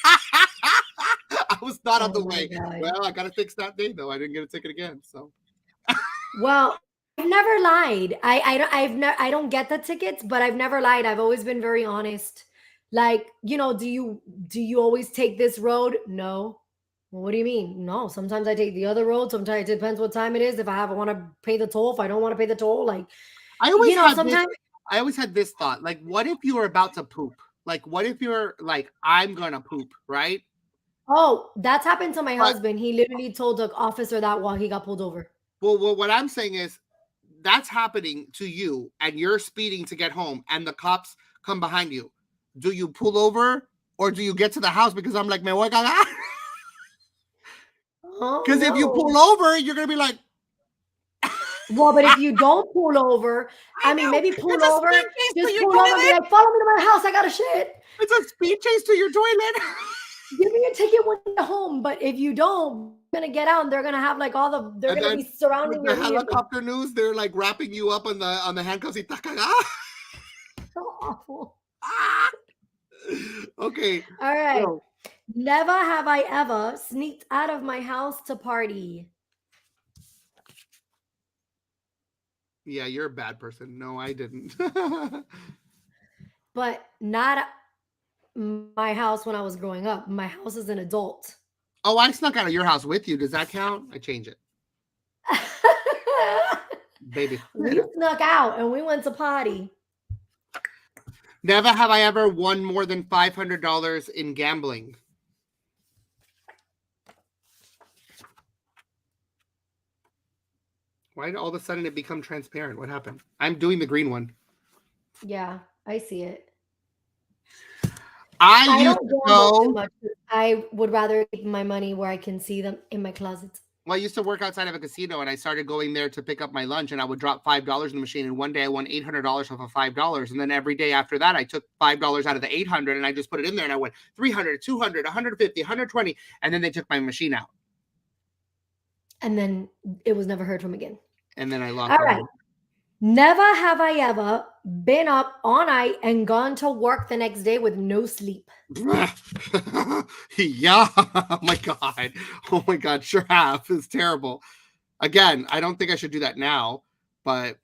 I was not on the way. God. Well, I got to fix that day though. I didn't get a ticket again. So. Well, I've never lied. I don't get the tickets, but I've never lied. I've always been very honest. Like, do you always take this road? No. Well, what do you mean? No, sometimes I take the other road. Sometimes it depends what time it is. If I want to pay the toll, if I don't want to pay the toll, like I always had this thought. Like, what if you were about to poop? Like, what if you're like, I'm gonna poop, right? Oh, that's happened to my husband. He literally told the officer that while he got pulled over. Well, what I'm saying is that's happening to you and you're speeding to get home and the cops come behind you. Do you pull over or do you get to the house? Because I'm like, me voy a cagar. Because if you pull over, you're going to be like. Well, but if you don't pull over, maybe pull over, just pull over and be like, follow me to my house. I got a shit. It's a speed chase to your toilet. Give me a ticket when you get home. But if you don't, you're going to get out and they're going to have like they're going to be surrounding your helicopter news. They're like wrapping you up on the handcuffs. So awful. Okay. All right. So, never have I ever sneaked out of my house to party. Yeah, you're a bad person. No, I didn't. But not my house when I was growing up. My house as an adult. Oh, I snuck out of your house with you. Does that count? I change it. Baby. We snuck out and we went to party. Never have I ever won more than $500 in gambling. Why did all of a sudden it become transparent? What happened? I'm doing the green one. Yeah, I see it. I don't gamble too much. I would rather keep my money where I can see them in my closet. Well, I used to work outside of a casino and I started going there to pick up my lunch and I would drop $5 in the machine. And one day I won $800 off of $5. And then every day after that, I took $5 out of the 800 and I just put it in there and I went 300, 200, 150, 120. And then they took my machine out. And then it was never heard from again. And then I lost. All right. Never have I ever been up all night and gone to work the next day with no sleep. Yeah. Oh my God. Oh my God. Sure have. It's terrible. Again, I don't think I should do that now, but.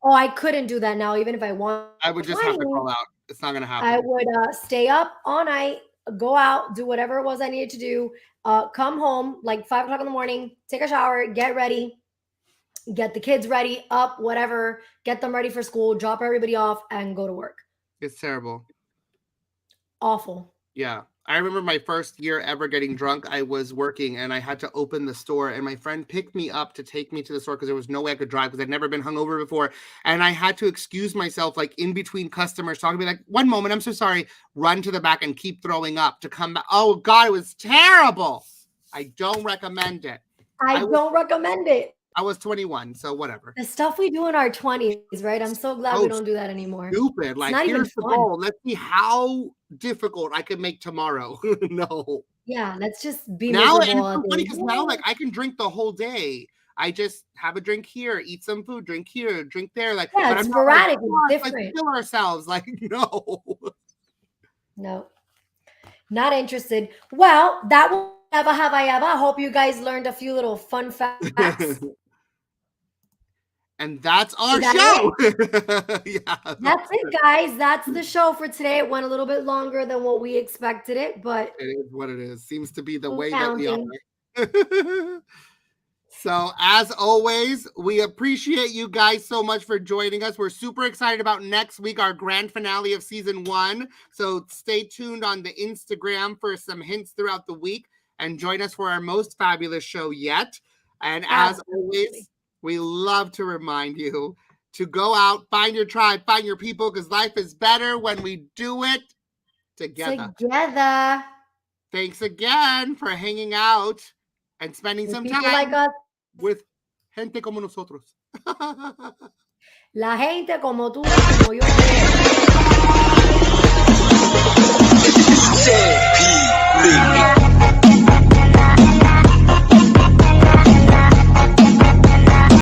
Oh, I couldn't do that now, even if I want. I would just have to call out. It's not going to happen. I would stay up all night, go out, do whatever it was I needed to do. Come home like 5 o'clock in the morning, take a shower, get ready, get the kids ready, up, whatever, get them ready for school, drop everybody off, and go to work. It's terrible. Awful. Yeah. I remember my first year ever getting drunk. I was working and I had to open the store and my friend picked me up to take me to the store because there was no way I could drive because I'd never been hungover before. And I had to excuse myself like in between customers talking to me like, one moment, I'm so sorry, run to the back and keep throwing up to come back. Oh God, it was terrible. I don't recommend it. I don't recommend it. I was 21, so whatever. The stuff we do in our 20s, right? I'm so glad we don't do that anymore. Stupid. Like, here's the goal. Let's see how difficult I can make tomorrow. No. Yeah, let's just be now. It's so funny because now, like, I can drink the whole day. I just have a drink here, eat some food, drink here, drink there. Like, yeah, it's sporadic, like, different. Let's kill ourselves. Like, no. No. Not interested. Well, that will never have I ever. I hope you guys learned a few little fun facts. And that's our show. Yeah, that's it, guys. That's the show for today. It went a little bit longer than what we expected it, but it is what it is. Seems to be the way that we are. So, as always, we appreciate you guys so much for joining us. We're super excited about next week, our grand finale of season 1. So, stay tuned on the Instagram for some hints throughout the week and join us for our most fabulous show yet. And as always, we love to remind you to go out, find your tribe, find your people, because life is better when we do it together. Thanks again for hanging out and spending some time like us. with gente como nosotros. La gente como tú, como yo.